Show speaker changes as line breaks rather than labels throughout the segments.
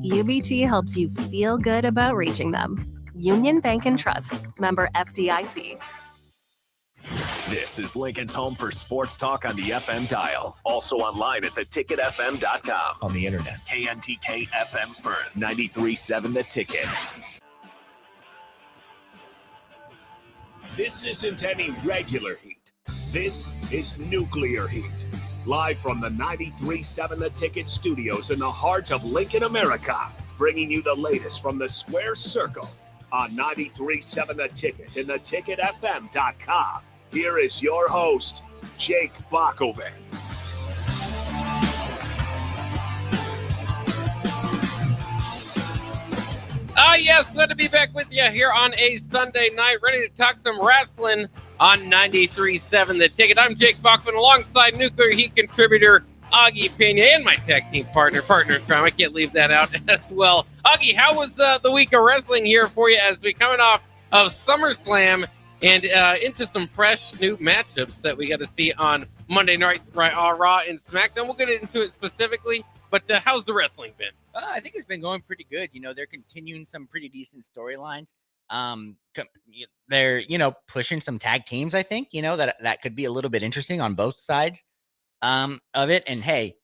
UBT helps you feel good about reaching them. Union Bank and Trust, member FDIC.
This is Lincoln's home for sports talk on the FM dial. Also online at theticketfm.com. On the internet, KNTK FM Firth, 93.7 The Ticket. This isn't any regular heat. This is nuclear heat. Live from the 93.7 The Ticket studios in the heart of Lincoln, America. Bringing you the latest from the Square Circle on 93.7 The Ticket and theticketfm.com. Here is your host, Jake Bockoven.
Yes, good to be back with you here on a Sunday night, ready to talk some wrestling on 93.7 The Ticket. I'm Jake Bockoven alongside Nuclear Heat contributor Augie Pena and my tag team partner in crime. I can't leave that out as well. Augie, how was the week of wrestling here for you as we coming off of SummerSlam and into some fresh new matchups that we got to see on Monday night, Raw and SmackDown? We'll get into it specifically, but how's the wrestling been?
I think it's been going pretty good. They're continuing some pretty decent storylines. They're, pushing some tag teams, I think, that could be a little bit interesting on both sides of it. And hey,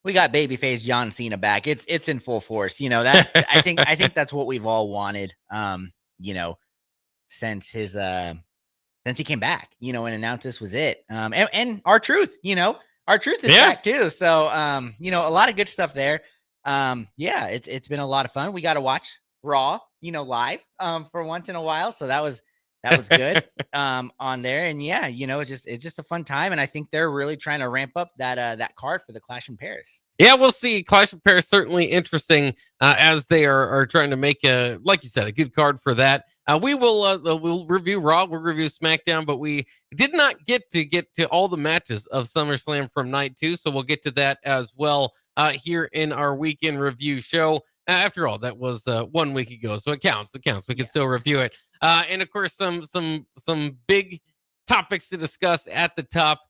we got babyface John Cena back. It's in full force. That I think that's what we've all wanted, since he came back, and announced this was it. And R-Truth, R-Truth is back too. So, a lot of good stuff there. It's been a lot of fun. We got to watch Raw, live, for once in a while. So that was good, on there. And it's just a fun time. And I think they're really trying to ramp up that card for the Clash in Paris.
Yeah, we'll see. Clash in Paris certainly interesting, as they are trying to make like you said, a good card for that. We'll review Raw, we'll review SmackDown, but we did not get to all the matches of SummerSlam from night 2, so we'll get to that as well here in our weekend review show. After all, that was 1 week ago, so it counts. We can still review it, and of course some big topics to discuss at the top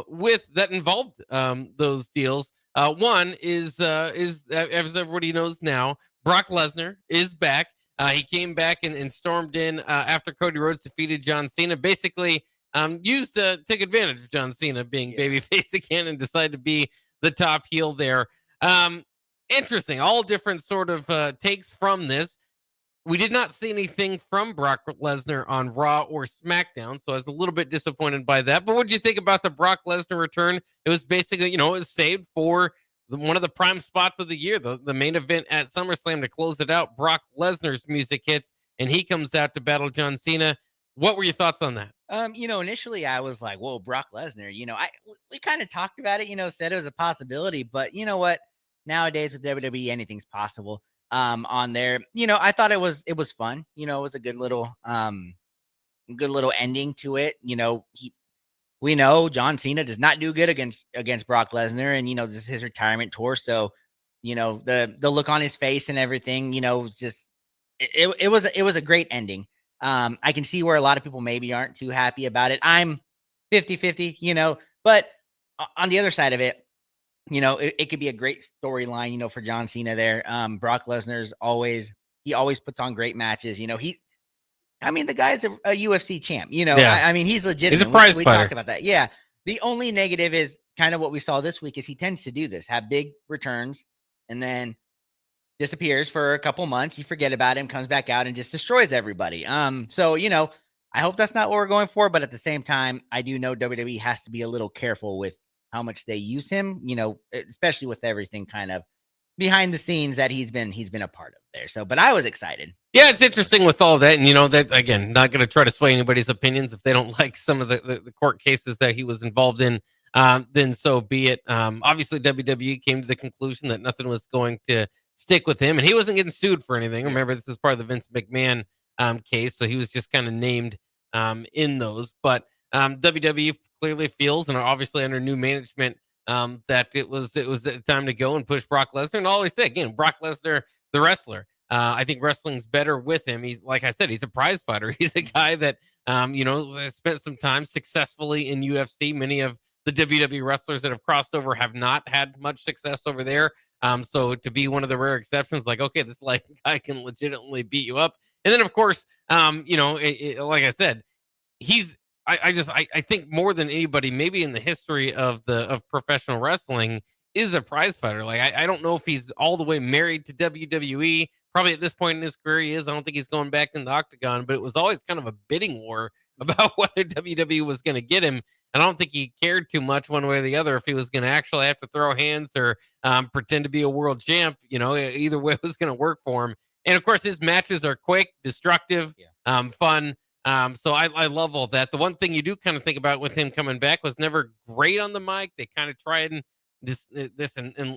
with that involved those deals. One is as everybody knows now, Brock Lesnar is back. He came back and stormed in after Cody Rhodes defeated John Cena. Basically, used to take advantage of John Cena being babyface again and decided to be the top heel there. Interesting. All different sort of takes from this. We did not see anything from Brock Lesnar on Raw or SmackDown, so I was a little bit disappointed by that. But what did you think about the Brock Lesnar return? It was basically, it was saved for one of the prime spots of the year, the main event at SummerSlam to close it out. Brock Lesnar's music hits, and he comes out to battle John Cena. What were your thoughts on that?
Initially I was like, whoa, Brock Lesnar, we kind of talked about it, said it was a possibility, but you know what? Nowadays with WWE, anything's possible. On there, I thought it was fun. It was a good little ending to it. We know John Cena does not do good against Brock Lesnar, and this is his retirement tour. So, the look on his face and everything, just it was a great ending. I can see where a lot of people maybe aren't too happy about it. I'm 50-50, but on the other side of it, it could be a great storyline, for John Cena there. Brock Lesnar's always puts on great matches. The guy's a UFC champ, he's legitimate.
He's a prize
fighter. We talked about that. Yeah. The only negative is kind of what we saw this week is he tends to do this, have big returns and then disappears for a couple months. You forget about him, comes back out and just destroys everybody. So, I hope that's not what we're going for, but at the same time, I do know WWE has to be a little careful with how much they use him, especially with everything kind of behind the scenes that he's been a part of there. So, but I was excited.
Yeah, it's interesting with all that. And, that, again, not going to try to sway anybody's opinions. If they don't like some of the court cases that he was involved in, then so be it. Obviously, WWE came to the conclusion that nothing was going to stick with him. And he wasn't getting sued for anything. Remember, this was part of the Vince McMahon case. So he was just kind of named in those. But WWE clearly feels, and are obviously under new management, that it was time to go and push Brock Lesnar. And all he said, again, Brock Lesnar, the wrestler. I think wrestling's better with him. He's, like I said, he's a prize fighter. He's a guy that, spent some time successfully in UFC. Many of the WWE wrestlers that have crossed over have not had much success over there. So to be one of the rare exceptions, like, okay, this like guy can legitimately beat you up. And then of course, like I said, he's I think more than anybody, maybe in the history of professional wrestling, is a prize fighter. Like I don't know if he's all the way married to WWE. Probably at this point in his career he is. I don't think he's going back in the octagon, but it was always kind of a bidding war about whether WWE was going to get him. And I don't think he cared too much one way or the other if he was going to actually have to throw hands or pretend to be a world champ. Either way it was going to work for him. And of course, his matches are quick, destructive, fun. So I love all that. The one thing you do kind of think about with him coming back was never great on the mic. They kind of tried and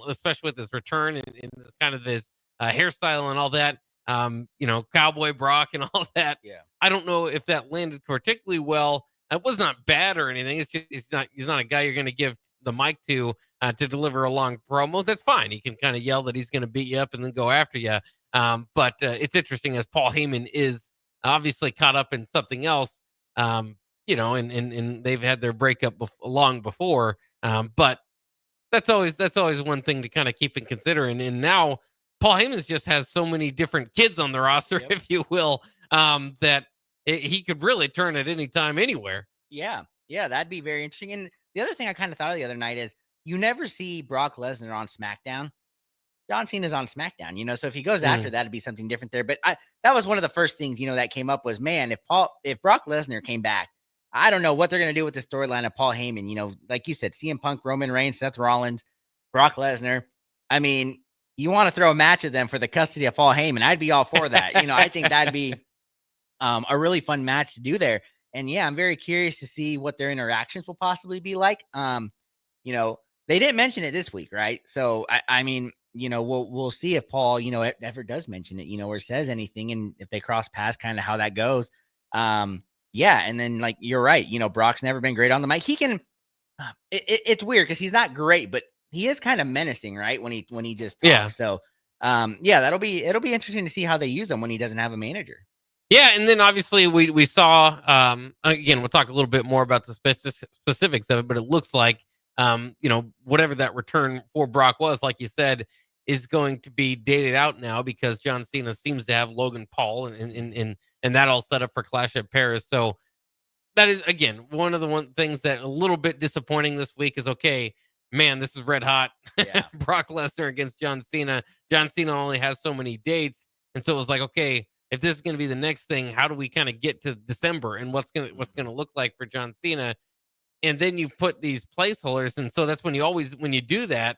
especially with his return and this kind of his hairstyle and all that. Cowboy Brock and all that.
Yeah.
I don't know if that landed particularly well. It was not bad or anything. It's just he's not a guy you're going to give the mic to deliver a long promo. That's fine. He can kind of yell that he's going to beat you up and then go after you. But it's interesting as Paul Heyman is obviously caught up in something else, and they've had their breakup long before. But that's always one thing to kind of keep in considering. And now Paul Heyman just has so many different kids on the roster, if you will, that he could really turn at any time, anywhere.
Yeah, that'd be very interesting. And the other thing I kind of thought of the other night is you never see Brock Lesnar on SmackDown. John Cena's on SmackDown, so if he goes after that, it'd be something different there. But that was one of the first things, that came up was, man, if Brock Lesnar came back, I don't know what they're going to do with the storyline of Paul Heyman. Like you said, CM Punk, Roman Reigns, Seth Rollins, Brock Lesnar. I mean, you want to throw a match of them for the custody of Paul Heyman. I'd be all for that. I think that'd be a really fun match to do there. And yeah, I'm very curious to see what their interactions will possibly be like. They didn't mention it this week, right? So I mean, we'll see if Paul, ever does mention it, or says anything, and if they cross paths, kind of how that goes. Yeah, and then like you're right, Brock's never been great on the mic. He can, it's weird because he's not great, but he is kind of menacing, right? When he just talks.
Yeah.
So, it'll be interesting to see how they use him when he doesn't have a manager.
Yeah, and then obviously we saw again, we'll talk a little bit more about the specifics of it, but it looks like whatever that return for Brock was, like you said, is going to be dated out now because John Cena seems to have Logan Paul and that all set up for Clash at Paris. So that is, again, one of the things that a little bit disappointing this week is, okay, man, this is red hot.
Yeah.
Brock Lesnar against John Cena. John Cena only has so many dates. And so it was like, okay, if this is going to be the next thing, how do we kind of get to December and what's going to look like for John Cena? And then you put these placeholders. And so that's when you do that,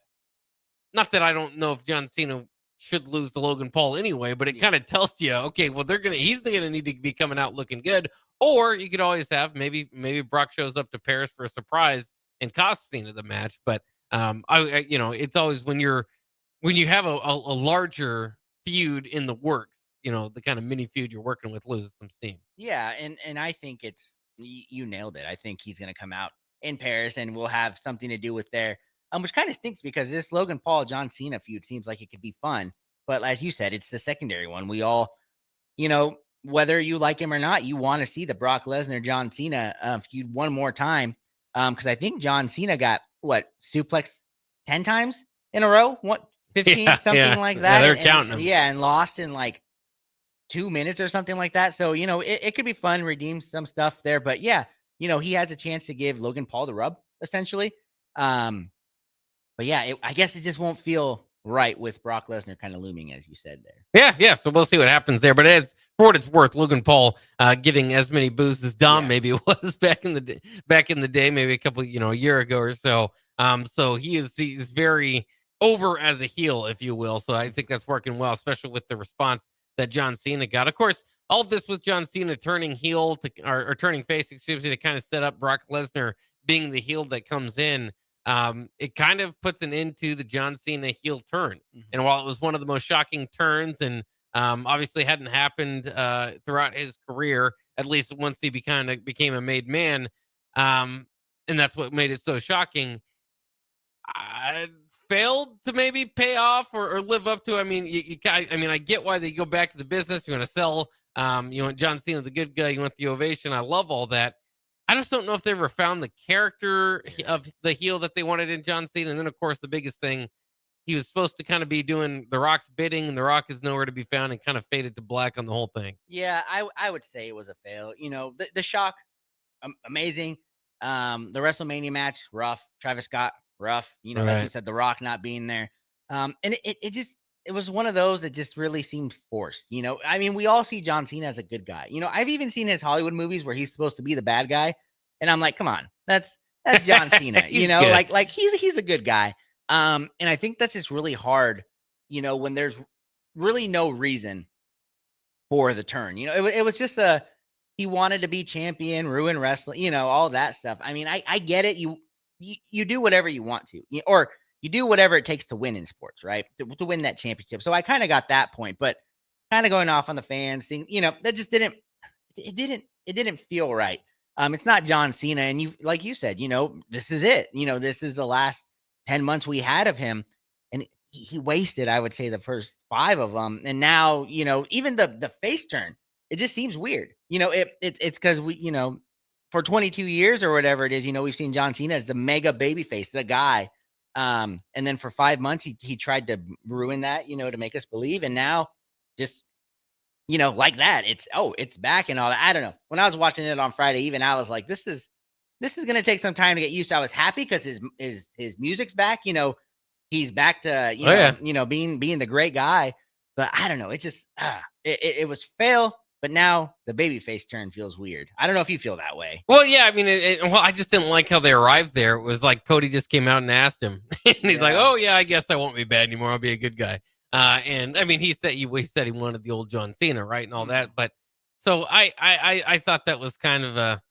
not that I don't know if John Cena should lose to Logan Paul anyway, but it kind of tells you, okay, well, he's going to need to be coming out looking good. Or you could always have maybe Brock shows up to Paris for a surprise and costs Cena the match. But it's always when you have a larger feud in the works, the kind of mini feud you're working with loses some steam.
Yeah, and I think you nailed it. I think he's going to come out in Paris and we'll have something to do with there. Which kind of stinks because this Logan Paul John Cena feud seems like it could be fun, but as you said, it's the secondary one. We all, whether you like him or not, you want to see the Brock Lesnar John Cena feud one more time, because I think John Cena got suplexed 10 times in a row, 15 something like that.
Yeah, they're counting them.
Yeah, and lost in like 2 minutes or something like that. So it could be fun, redeem some stuff there, but yeah, he has a chance to give Logan Paul the rub essentially. But yeah, I guess it just won't feel right with Brock Lesnar kind of looming, as you said there.
Yeah. So we'll see what happens there. But as for what it's worth, Logan Paul getting as many boos as Dom maybe was back in the day, maybe a year ago or so. So he's very over as a heel, if you will. So I think that's working well, especially with the response that John Cena got. Of course, all of this with John Cena turning heel or turning face, excuse me, to kind of set up Brock Lesnar being the heel that comes in. It kind of puts an end to the John Cena heel turn. Mm-hmm. And while it was one of the most shocking turns and obviously hadn't happened throughout his career, at least once he became a made man, and that's what made it so shocking, I failed to maybe pay off or live up to. I mean, I get why they go back to the business. You want to sell, you want John Cena the good guy, you want the ovation. I love all that. I just don't know if they ever found the character of the heel that they wanted in John Cena. And then, of course, the biggest thing, he was supposed to kind of be doing The Rock's bidding, and The Rock is nowhere to be found, and kind of faded to black on the whole thing.
Yeah, I would say it was a fail. The shock, amazing. The WrestleMania match, rough. Travis Scott, rough. Like you said, The Rock not being there. And it was one of those that just really seemed forced. I mean, we all see John Cena as a good guy. I've even seen his Hollywood movies where he's supposed to be the bad guy, and I'm like, come on, that's John Cena.
Good.
like he's a good guy. And I think that's just really hard. When there's really no reason for the turn. It was just he wanted to be champion, ruin wrestling, all that stuff. I mean, I get it. You do whatever you want to, or you do whatever it takes to win in sports, right? To win that championship. So I kind of got that point, but kind of going off on the fans thing, that just didn't feel right. It's not John Cena. And like you said, this is it. This is the last 10 months we had of him. And he wasted, I would say, the first 5 of them. And now, even the face turn, it just seems weird. It's because we, for 22 years or whatever it is, we've seen John Cena as the mega baby face, the guy. And then for 5 months, he tried to ruin that, to make us believe. And now just, like that, it's back and all that. I don't know. When I was watching it on Friday, even I was like, this is going to take some time to get used to. I was happy because his music's back, he's back to, being the great guy, but I don't know. It just, it was fail. But now the babyface turn feels weird. I don't know if you feel that way.
Well, yeah, I mean, I just didn't like how they arrived there. It was like Cody just came out and asked him, and he's like, "Oh yeah, I guess I won't be bad anymore. I'll be a good guy." And I mean, he said he wanted the old John Cena, right, and all that. But so I thought that was kind of a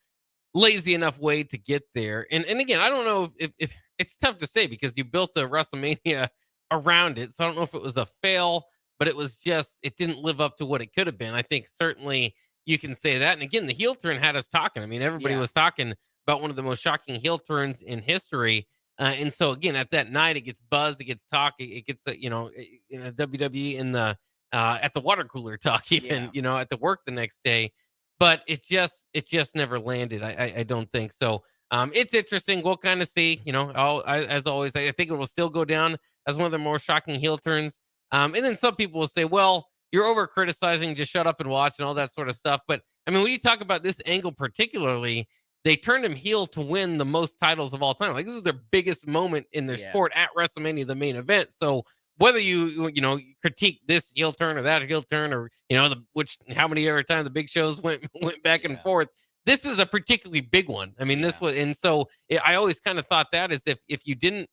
lazy enough way to get there. And again, I don't know if it's tough to say because you built a WrestleMania around it, so I don't know if it was a fail. But it didn't live up to what it could have been. I think certainly you can say that. And again, the heel turn had us talking. I mean, everybody was talking about one of the most shocking heel turns in history. And so again, at that night, it gets buzzed, it gets talk, it gets, in a WWE in the, at the water cooler talk, even, at the work the next day. But it just never landed. I don't think so. It's interesting. We'll kind of see, as always, I think it will still go down as one of the more shocking heel turns. And then some people will say, well, you're over criticizing, just shut up and watch and all that sort of stuff. But I mean, when you talk about this angle particularly, they turned him heel to win the most titles of all time. Like this is their biggest moment in their sport at WrestleMania, the main event. So whether you critique this heel turn or that heel turn or, how many every time the big shows went back and forth, this is a particularly big one. I mean, this was, and so I always kind of thought that is if you didn't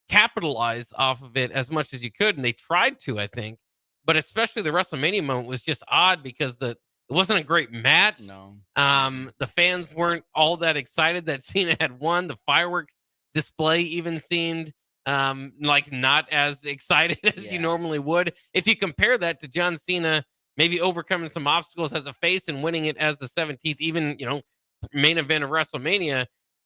capitalize off of it as much as you could, and they tried to, I think, but especially the WrestleMania moment was just odd because it wasn't a great match.
No,
the fans weren't all that excited that Cena had won. The fireworks display even seemed like not as excited as you normally would. If you compare that to John Cena maybe overcoming some obstacles as a face and winning it as the 17th, even main event of WrestleMania,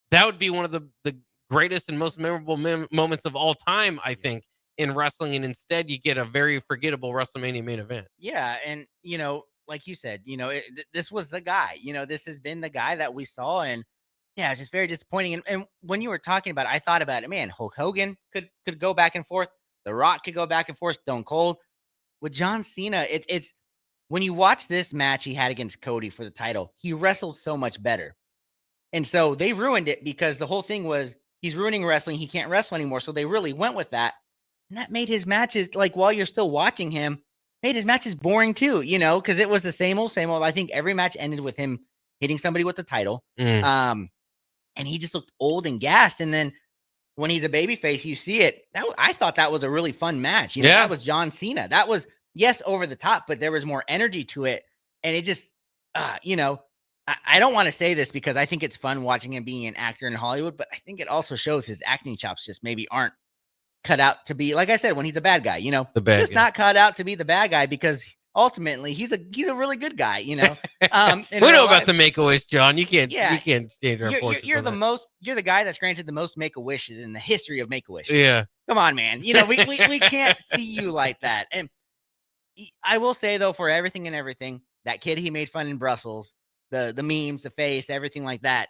that would be one of the greatest and most memorable moments of all time, I think, in wrestling. And instead, you get a very forgettable WrestleMania main event.
Yeah, and like you said, this was the guy. This has been the guy that we saw, and it's just very disappointing. And when you were talking about it, I thought about it. Man, Hulk Hogan could go back and forth. The Rock could go back and forth. Stone Cold. With John Cena, it's when you watch this match he had against Cody for the title, he wrestled so much better, and so they ruined it because the whole thing was, he's ruining wrestling. He can't wrestle anymore. So they really went with that. And that made his matches, like while you're still watching him, made his matches boring too, because it was the same old, same old. I think every match ended with him hitting somebody with the title. And he just looked old and gassed. And then when he's a babyface, you see it. I thought that was a really fun match. That was John Cena. That was, yes, over the top, but there was more energy to it. And it just, I don't want to say this because I think it's fun watching him being an actor in Hollywood, but I think it also shows his acting chops just maybe aren't cut out to be, like I said, when he's a bad guy,
the bad
just
guy.
Not cut out to be the bad guy because ultimately he's a really good guy,
we know about the Make-A-Wish, John. You can't change our fortunes.
You're the guy that's granted the most Make-A-Wishes in the history of Make-A-Wish.
Yeah.
Come on, man. We can't see you like that. And I will say though, for everything and everything, that kid he made fun in Brussels, the memes, the face, everything like that,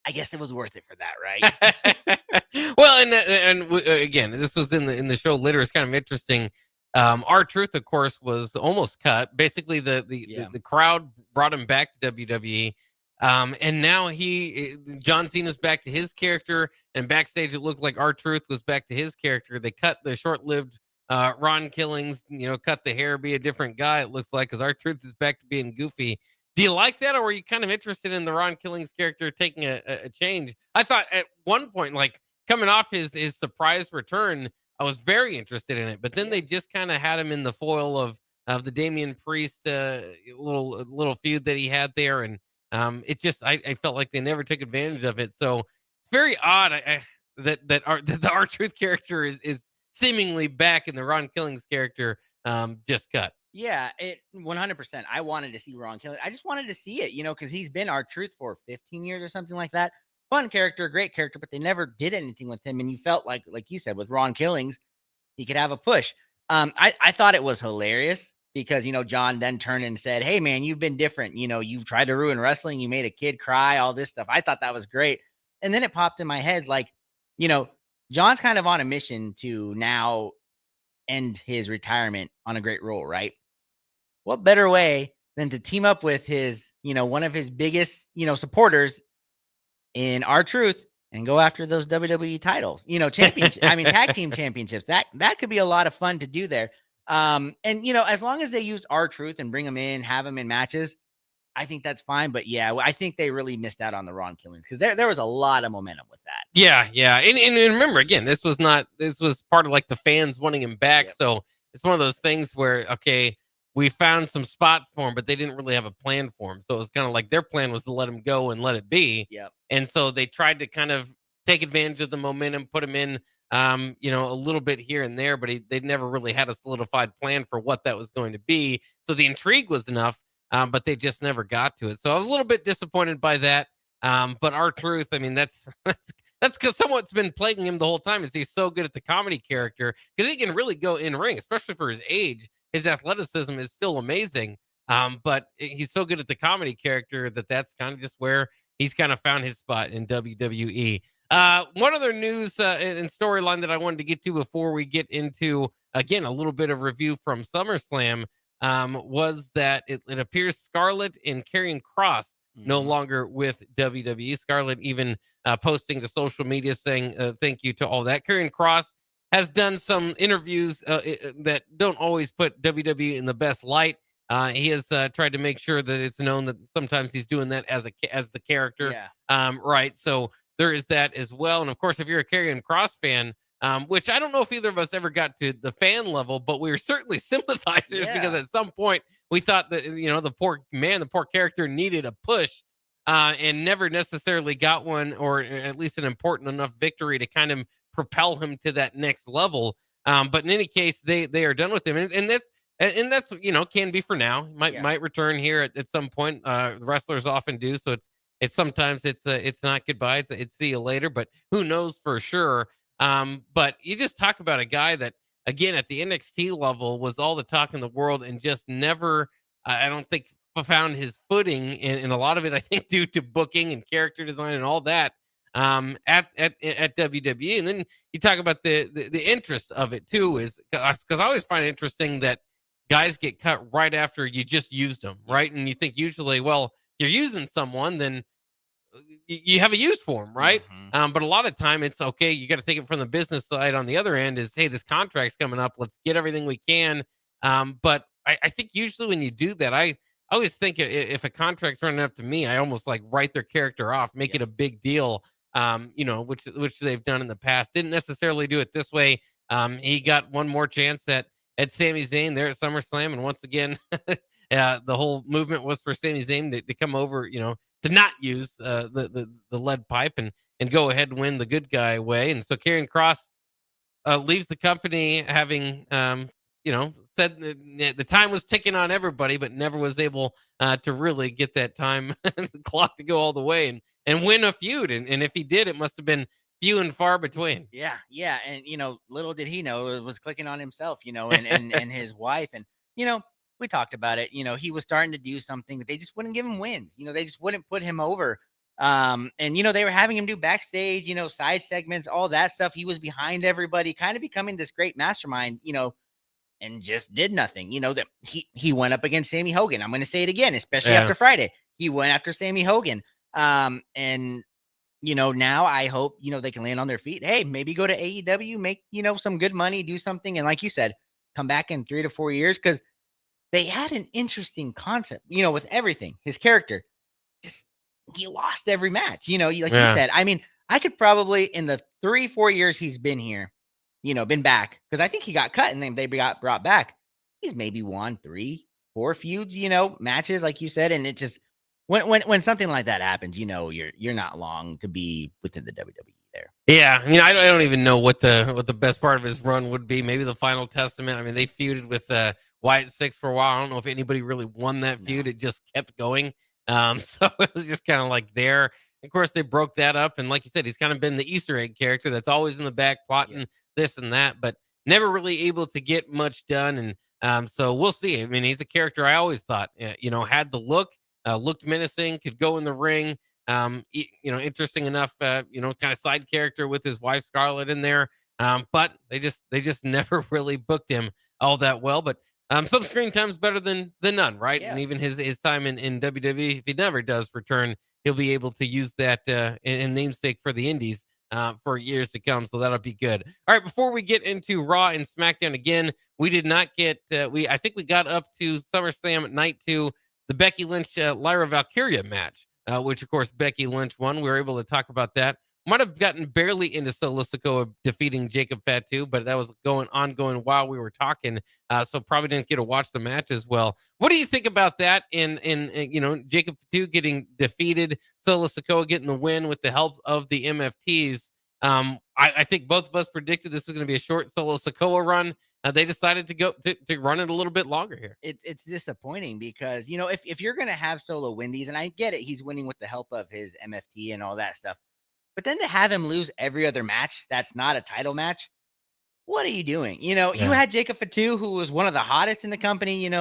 I guess it was worth it for that, right?
Well, again, this was in the show later. It's kind of interesting. R-Truth, of course, was almost cut. Basically, the crowd brought him back to WWE. And now John Cena's back to his character, and backstage it looked like R-Truth was back to his character. They cut the short-lived Ron Killings, cut the hair, be a different guy, it looks like, because R-Truth is back to being goofy. Do you like that, or are you kind of interested in the Ron Killings character taking a change? I thought at one point, like coming off his surprise return, I was very interested in it, but then they just kind of had him in the foil of the Damian Priest little feud that he had there, and it just I felt like they never took advantage of it. So it's very odd that the R-Truth character is seemingly back, and the Ron Killings character just cut.
Yeah, it 100%. I wanted to see Ron Killings. I just wanted to see it, because he's been R-Truth for 15 years or something like that. Fun character, great character, but they never did anything with him. And you felt like you said, with Ron Killings, he could have a push. I thought it was hilarious because, John then turned and said, "Hey, man, you've been different. You tried to ruin wrestling. You made a kid cry, all this stuff." I thought that was great. And then it popped in my head, like, John's kind of on a mission to now end his retirement on a great role, right? What better way than to team up with his, one of his biggest, supporters in R-Truth and go after those WWE titles, championship. I mean, tag team championships. That could be a lot of fun to do there. And as long as they use R-Truth and bring him in, have him in matches, I think that's fine. But yeah, I think they really missed out on the Ron Killings because there was a lot of momentum with that.
Yeah. And remember, again, this was part of like the fans wanting him back. Yep. So it's one of those things where, okay, we found some spots for him, but they didn't really have a plan for him. So it was kind of like their plan was to let him go and let it be.
Yep.
And so they tried to kind of take advantage of the momentum, put him in, a little bit here and there, but they never really had a solidified plan for what that was going to be. So the intrigue was enough, but they just never got to it. So I was a little bit disappointed by that. But R-Truth, I mean, that's because somewhat's been plaguing him the whole time is he's so good at the comedy character because he can really go in ring, especially for his age. His athleticism is still amazing, but he's so good at the comedy character that's kind of just where he's kind of found his spot in WWE. One other news and storyline that I wanted to get to before we get into, again, a little bit of review from SummerSlam was that it appears Scarlett and Karrion Kross no longer with WWE. Scarlett even posting to social media saying thank you to all that. Karrion Kross has done some interviews that don't always put WWE in the best light. He has tried to make sure that it's known that sometimes he's doing that as the character.
Yeah.
Right. So there is that as well. And of course, if you're a Karrion Kross fan, which I don't know if either of us ever got to the fan level, but we were certainly sympathizers because at some point we thought that, the poor character needed a push and never necessarily got one, or at least an important enough victory to kind of propel him to that next level. But in any case, they are done with him. And that's, can be for now. Might return here at some point. Wrestlers often do. So it's sometimes it's not goodbye. It's see you later, but who knows for sure. But you just talk about a guy that, again, at the NXT level was all the talk in the world and just never, I don't think, found his footing, and a lot of it, I think, due to booking and character design and all that at WWE. And then you talk about the interest of it too, is because I always find it interesting that guys get cut right after you just used them, right? And you think usually, well, if you're using someone, then you have a use for them, right?
Mm-hmm.
But a lot of time it's okay. You got to take it from the business side. On the other end is, hey, this contract's coming up. Let's get everything we can. But I think usually when you do that, I always think if a contract's running up to me, I almost like write their character off, make it a big deal. Which they've done in the past. Didn't necessarily do it this way. He got one more chance at Sami Zayn there at SummerSlam, and once again, the whole movement was for Sami Zayn to come over, to not use the lead pipe and go ahead and win the good guy way. And so Karrion Kross leaves the company having said the time was ticking on everybody, but never was able to really get that time clock to go all the way and win a feud. And if he did, it must have been few and far between.
Yeah. And little did he know it was clicking on himself, and his wife. And we talked about it. He was starting to do something that they just wouldn't give him wins. They just wouldn't put him over. And they were having him do backstage, side segments, all that stuff. He was behind everybody, kind of becoming this great mastermind, and just did nothing. That he went up against Sammy Hogan. I'm going to say it again, especially after Friday. He went after Sammy Hogan. And now I hope, they can land on their feet. Hey, maybe go to AEW, make, some good money, do something. And like you said, come back in 3 to 4 years, because they had an interesting concept, with everything. His character, just he lost every match, you said. I mean, I could probably, in the 3-4 years he's been here, been back, because I think he got cut and then they got brought back. He's maybe won 3-4 feuds, matches, like you said. And it just, when something like that happens, you're not long to be within the WWE there.
Yeah, I don't even know what the best part of his run would be. Maybe the Final Testament. I mean, they feuded with Wyatt Six for a while. I don't know if anybody really won that feud. It just kept going. So it was just kind of like there. Of course, they broke that up, and like you said, he's kind of been the Easter egg character that's always in the back plotting this and that, but never really able to get much done. And so we'll see. I mean, he's a character I always thought, had the look. Looked menacing, could go in the ring. Interesting enough, kind of side character with his wife Scarlett in there. But they just never really booked him all that well. But some screen time's better than none, right?
Yeah.
And even his time in WWE, if he never does return, he'll be able to use that in namesake for the Indies for years to come. So that'll be good. All right, before we get into Raw and SmackDown again, we did not get I think we got up to SummerSlam night 2. The Becky Lynch Lyra Valkyria match, which of course Becky Lynch won. We were able to talk about that. Might have gotten barely into Solo Sikoa defeating Jacob Fatu, but that was ongoing while we were talking. So probably didn't get to watch the match as well. What do you think about that? In Jacob Fatu getting defeated, Solo Sikoa getting the win with the help of the MFTs. I think both of us predicted this was going to be a short Solo Sikoa run. They decided to go to run it a little bit longer here.
It's disappointing because, if you're going to have Solo win these, and I get it, he's winning with the help of his MFT and all that stuff, but then to have him lose every other match that's not a title match, what are you doing? You had Jacob Fatu, who was one of the hottest in the company.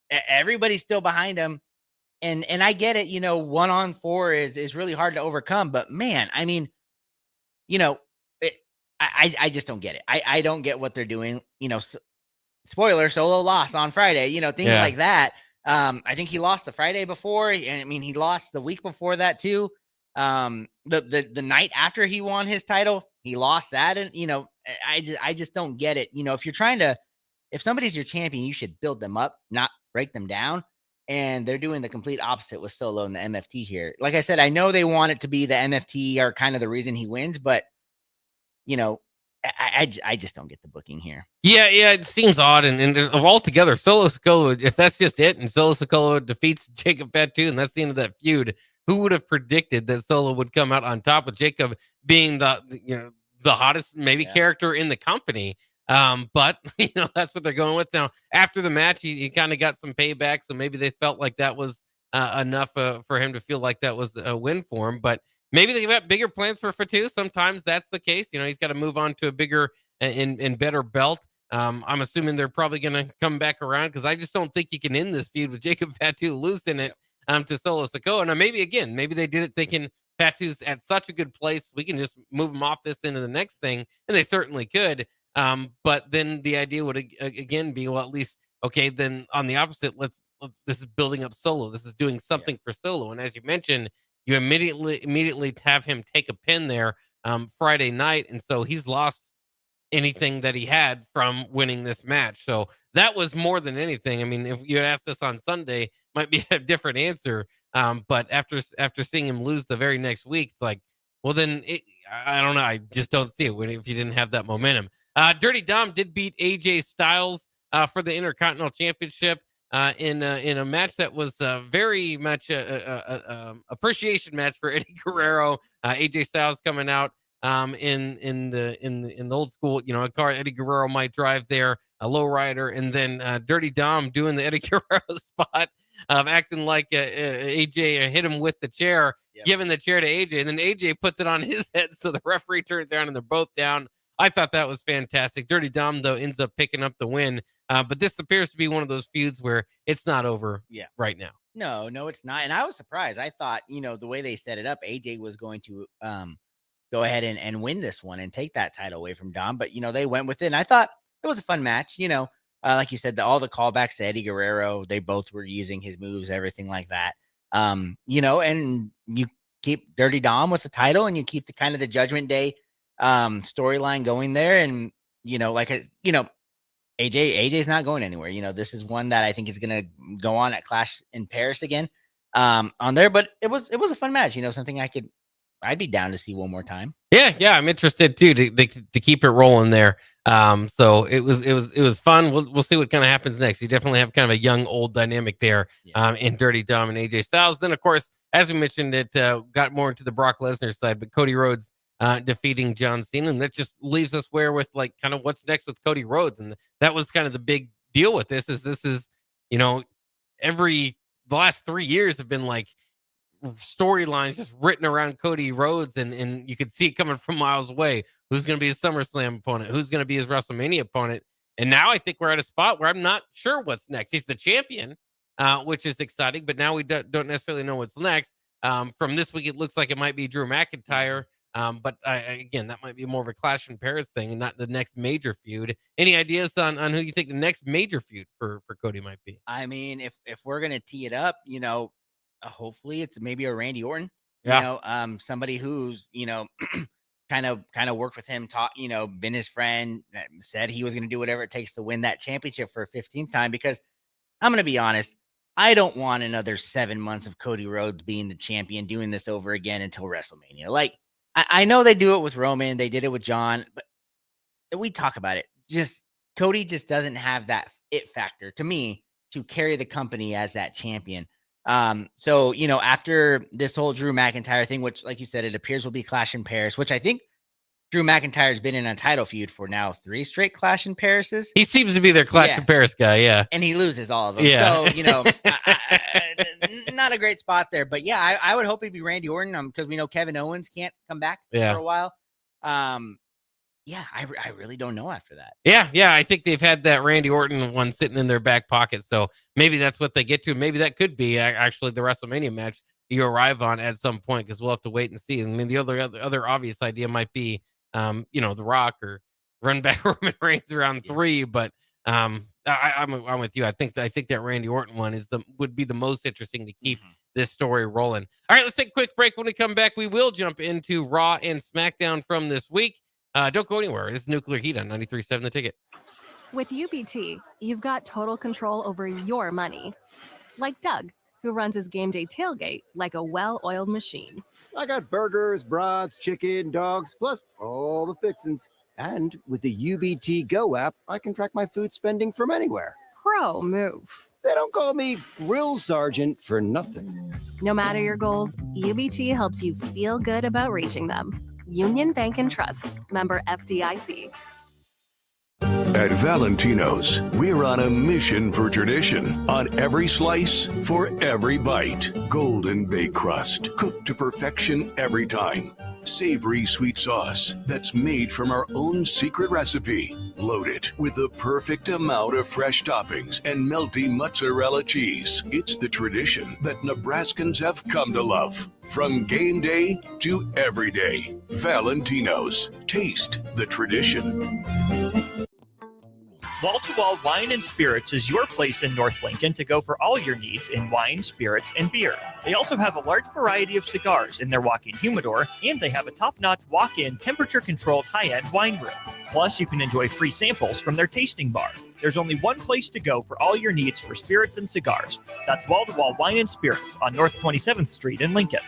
Everybody's still behind him, and I get it. 1-on-4 is really hard to overcome, but man, I mean, I just don't get it. I don't get what they're doing. Spoiler, Solo lost on Friday, things like that. I think he lost the Friday before. And I mean, he lost the week before that too. The night after he won his title, he lost that. And, I just don't get it. If somebody's your champion, you should build them up, not break them down. And they're doing the complete opposite with Solo and the MFT here. Like I said, I know they want it to be the MFT are kind of the reason he wins, but I just don't get the booking here.
Yeah, it seems odd. And of altogether, Solo Sikoa, if that's just it, and Solo Sikoa defeats Jacob Fatu, and that's the end of that feud, who would have predicted that Solo would come out on top with Jacob being the hottest character in the company? But that's what they're going with now. After the match, he kind of got some payback, so maybe they felt like that was enough for him to feel like that was a win for him. But maybe they've got bigger plans for Fatu. Sometimes that's the case. He's got to move on to a bigger and better belt. I'm assuming they're probably going to come back around, because I just don't think you can end this feud with Jacob Fatu losing it to Solo Sikoa. Now, maybe they did it thinking Fatu's at such a good place, we can just move him off this into the next thing, and they certainly could. But then the idea would again be, well, at least, okay, then on the opposite, this is building up Solo. This is doing something for Solo. And as you mentioned, you immediately have him take a pin there Friday night. And so he's lost anything that he had from winning this match. So that was more than anything. I mean, if you had asked us on Sunday, might be a different answer. But after seeing him lose the very next week, it's like, well, then I don't know. I just don't see it if you didn't have that momentum. Dirty Dom did beat AJ Styles for the Intercontinental Championship in a match that was very much a appreciation match for Eddie Guerrero. AJ Styles coming out in the old school, a car Eddie Guerrero might drive there, a lowrider, and then Dirty Dom doing the Eddie Guerrero spot of acting like AJ hit him with the chair, giving the chair to AJ, and then AJ puts it on his head, so the referee turns around and they're both down I thought that was fantastic. Dirty Dom, though, ends up picking up the win. But this appears to be one of those feuds where it's not over right now.
No, it's not. And I was surprised. I thought, the way they set it up, AJ was going to go ahead and win this one and take that title away from Dom. But, they went with it. And I thought it was a fun match. Like you said, all the callbacks to Eddie Guerrero, they both were using his moves, everything like that. And you keep Dirty Dom with the title, and you keep the kind of the Judgment Day storyline going there. And, AJ's not going anywhere. This is one that I think is going to go on at Clash in Paris again on there. But it was a fun match, something I'd be down to see one more time.
Yeah, I'm interested too to keep it rolling there. So it was fun. We'll see what kind of happens next. You definitely have kind of a young old dynamic there in Dirty Dom and AJ Styles. Then of course, as we mentioned, it got more into the Brock Lesnar side, but Cody Rhodes defeating John Cena, and that just leaves us with like kind of what's next with Cody Rhodes. And that was kind of the big deal with this is the last 3 years have been like storylines just written around Cody Rhodes, and you could see it coming from miles away. Who's going to be his SummerSlam opponent? Who's going to be his WrestleMania opponent? And now I think we're at a spot where I'm not sure what's next. He's the champion, which is exciting, but now we don't necessarily know what's next. From this week, it looks like it might be Drew McIntyre. But again, that might be more of a Clash in Paris thing and not the next major feud. Any ideas on who you think the next major feud for Cody might be?
I mean, if we're going to tee it up, hopefully it's maybe a Randy Orton, somebody who's, kind of worked with him, been his friend, said he was going to do whatever it takes to win that championship for a 15th time. Because I'm going to be honest, I don't want another 7 months of Cody Rhodes being the champion, doing this over again until WrestleMania. Like, I know they do it with Roman, they did it with John, but we talk about it. Cody just doesn't have that it factor to me to carry the company as that champion. So, after this whole Drew McIntyre thing, which, like you said, it appears will be Clash in Paris, which I think Drew McIntyre's been in a title feud for now 3 straight Clash in Parises.
He seems to be their Clash in Paris guy, yeah.
And he loses all of them.
Yeah.
So, not a great spot there. But yeah, I would hope it'd be Randy Orton because we know Kevin Owens can't come back for a while. I really don't know after that.
Yeah. I think they've had that Randy Orton one sitting in their back pocket. So maybe that's what they get to. Maybe that could be actually the WrestleMania match you arrive on at some point, because we'll have to wait and see. I mean, the other obvious idea might be, The Rock or run back Roman Reigns around 3. But I'm with you. I think that Randy Orton one would be the most interesting to keep this story rolling. All right, let's take a quick break. When we come back, we will jump into Raw and SmackDown from this week. Don't go anywhere. This is Nuclear Heat on 93.7 The Ticket.
With UBT, you've got total control over your money. Like Doug, who runs his game day tailgate like a well-oiled machine.
I got burgers, brats, chicken, dogs, plus all the fixins. And with the UBT Go app, I can track my food spending from anywhere.
Pro move.
They don't call me Grill Sergeant for nothing.
No matter your goals, UBT helps you feel good about reaching them. Union Bank and Trust. Member FDIC.
At Valentino's, we're on a mission for tradition. On every slice, for every bite. Golden baked crust, cooked to perfection every time. Savory sweet sauce that's made from our own secret recipe. Loaded with the perfect amount of fresh toppings and melty mozzarella cheese. It's the tradition that Nebraskans have come to love. From game day to every day. Valentino's. Taste the tradition.
Wall to Wall Wine and Spirits is your place in North Lincoln to go for all your needs in wine, spirits, and beer. They also have a large variety of cigars in their walk-in humidor, and they have a top-notch walk-in temperature-controlled high-end wine room. Plus, you can enjoy free samples from their tasting bar. There's only one place to go for all your needs for spirits and cigars. That's Wall to Wall Wine and Spirits on North 27th Street in Lincoln.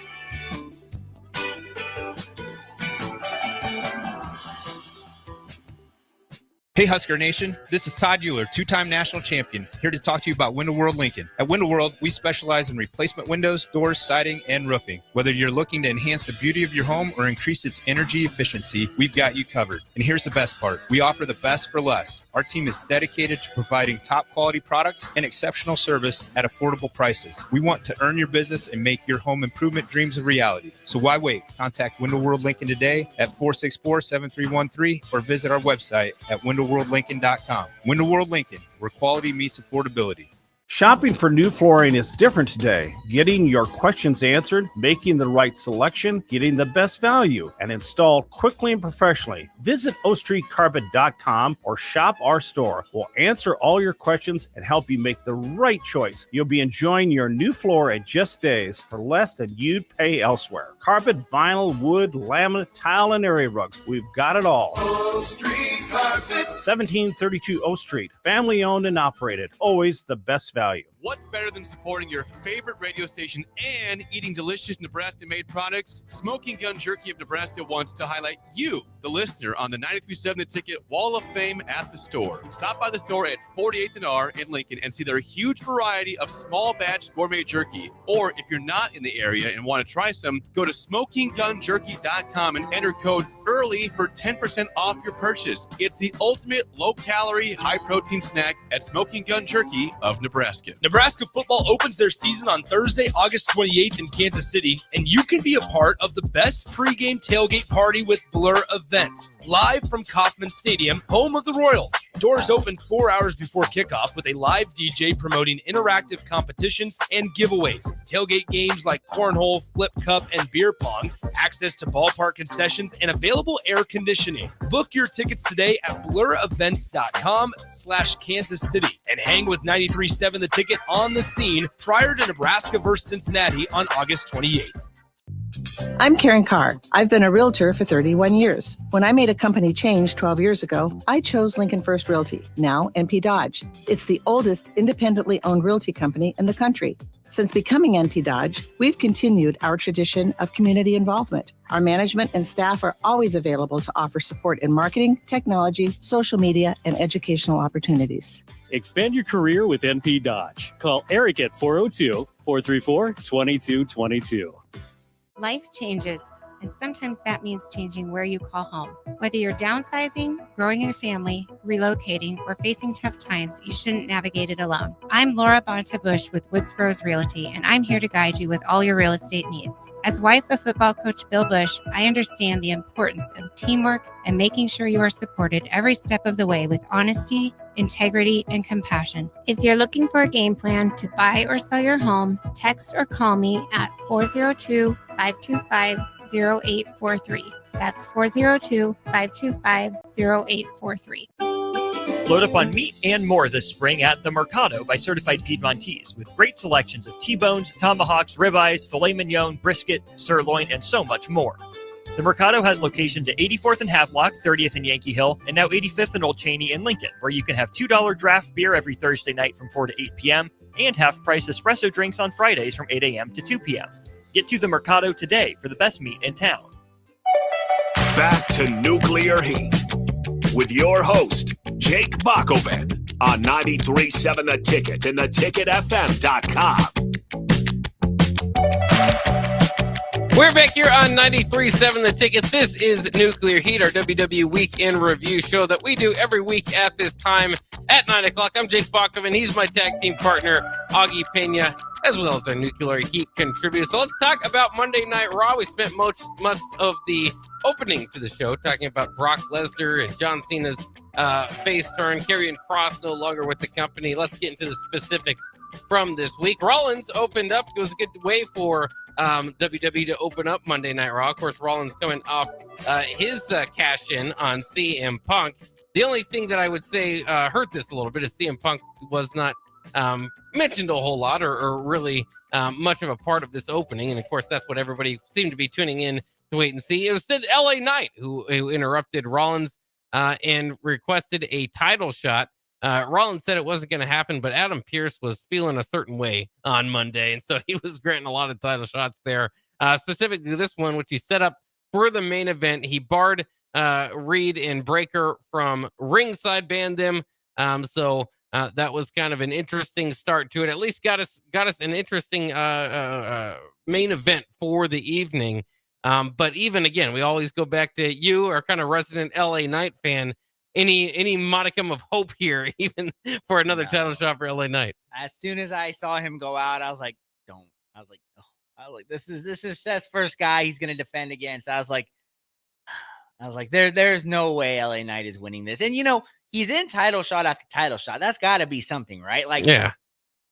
Hey Husker Nation, this is Todd Euler, two-time national champion, here to talk to you about Window World Lincoln. At Window World, we specialize in replacement windows, doors, siding, and roofing. Whether you're looking to enhance the beauty of your home or increase its energy efficiency, we've got you covered. And here's the best part. We offer the best for less. Our team is dedicated to providing top quality products and exceptional service at affordable prices. We want to earn your business and make your home improvement dreams a reality. So why wait? Contact Window World Lincoln today at 464-7313 or visit our website at windowworldlincoln.com. Window World Lincoln, where quality meets affordability.
Shopping for new flooring is different today. Getting your questions answered, making the right selection, getting the best value, and installed quickly and professionally. Visit ostreetcarpet.com or shop our store. We'll answer all your questions and help you make the right choice. You'll be enjoying your new floor in just days for less than you'd pay elsewhere. Carpet, vinyl, wood, laminate, tile, and area rugs. We've got it all.
O Street Carpet.
1732 O Street. Family owned and operated. Always the best value.
What's better than supporting your favorite radio station and eating delicious Nebraska-made products? Smoking Gun Jerky of Nebraska wants to highlight you, the listener, on the 93.7 The Ticket Wall of Fame at the store. Stop by the store at 48th and R in Lincoln and see their huge variety of small batch gourmet jerky. Or if you're not in the area and want to try some, go to smokinggunjerky.com and enter code EARLY for 10% off your purchase. It's the ultimate low-calorie, high-protein snack at Smoking Gun Jerky of Nebraska.
Nebraska football opens their season on Thursday, August 28th in Kansas City, and you can be a part of the best pregame tailgate party with Blur Events, live from Kauffman Stadium, home of the Royals. Doors open 4 hours before kickoff with a live DJ promoting interactive competitions and giveaways, tailgate games like cornhole, flip cup, and beer pong, access to ballpark concessions, and available air conditioning. Book your tickets today at blurevents.com/Kansas City and hang with 93.7 The Ticket on the scene prior to Nebraska versus Cincinnati on August 28th.
I'm Karen Carr. I've been a realtor for 31 years. When I made a company change 12 years ago, I chose Lincoln First Realty, now NP Dodge. It's the oldest independently owned realty company in the country. Since becoming NP Dodge, we've continued our tradition of community involvement. Our management and staff are always available to offer support in marketing, technology, social media, and educational opportunities.
Expand your career with NP Dodge. Call Eric at 402-434-2222.
Life changes, and sometimes that means changing where you call home. Whether you're downsizing, growing a family, relocating, or facing tough times, you shouldn't navigate it alone. I'm Laura Bonta-Bush with Woods Rose Realty, and I'm here to guide you with all your real estate needs. As wife of football coach Bill Bush, I understand the importance of teamwork and making sure you are supported every step of the way with honesty, integrity, and compassion. If you're looking for a game plan to buy or sell your home, text or call me at 402-525-0843. That's 402-525-0843.
Load up on meat and more this spring at The Mercado by Certified Piedmontese, with great selections of T-bones, tomahawks, ribeyes, filet mignon, brisket, sirloin, and so much more. The Mercado has locations at 84th and Havelock, 30th and Yankee Hill, and now 85th and Old Cheney in Lincoln, where you can have $2 draft beer every Thursday night from 4 to 8 p.m. and half-price espresso drinks on Fridays from 8 a.m. to 2 p.m. Get to The Mercado today for the best meat in town.
Back to Nuclear Heat with your host, Jake Bockoven, on 93.7 The Ticket and theticketfm.com.
We're back here on 93.7 The Ticket. This is Nuclear Heat, our WWE Week in Review show that we do every week at this time at 9 o'clock. I'm Jake Bockoven. He's my tag team partner, Augie Pena, as well as our Nuclear Heat contributor. So let's talk about Monday Night Raw. We spent much of the opening to the show talking about Brock Lesnar and John Cena's face turn. Karrion Kross no longer with the company. Let's get into the specifics from this week. Rollins opened up. It was a good way for WWE to open up Monday Night Raw. Of course, Rollins coming off his cash in on CM Punk. The only thing that I would say hurt this a little bit is CM Punk was not mentioned a whole lot or really much of a part of this opening. And of course, that's what everybody seemed to be tuning in to wait and see. It was the LA Knight who interrupted Rollins and requested a title shot. Rollins said it wasn't going to happen, but Adam Pearce was feeling a certain way on Monday, and so he was granting a lot of title shots there. Specifically this one, which he set up for the main event. He barred Reed and Breaker from ringside banned them. So that was kind of an interesting start to it. At least got us an interesting main event for the evening. But even again, we always go back to you, our kind of resident LA Knight fan. Any modicum of hope here, even for another title shot for LA Knight?
As soon as I saw him go out, I was like, don't. I was like, this is Seth's first guy he's gonna defend against. I was like, there's no way LA Knight is winning this. And he's in title shot after title shot. That's got to be something, right? Like,
yeah,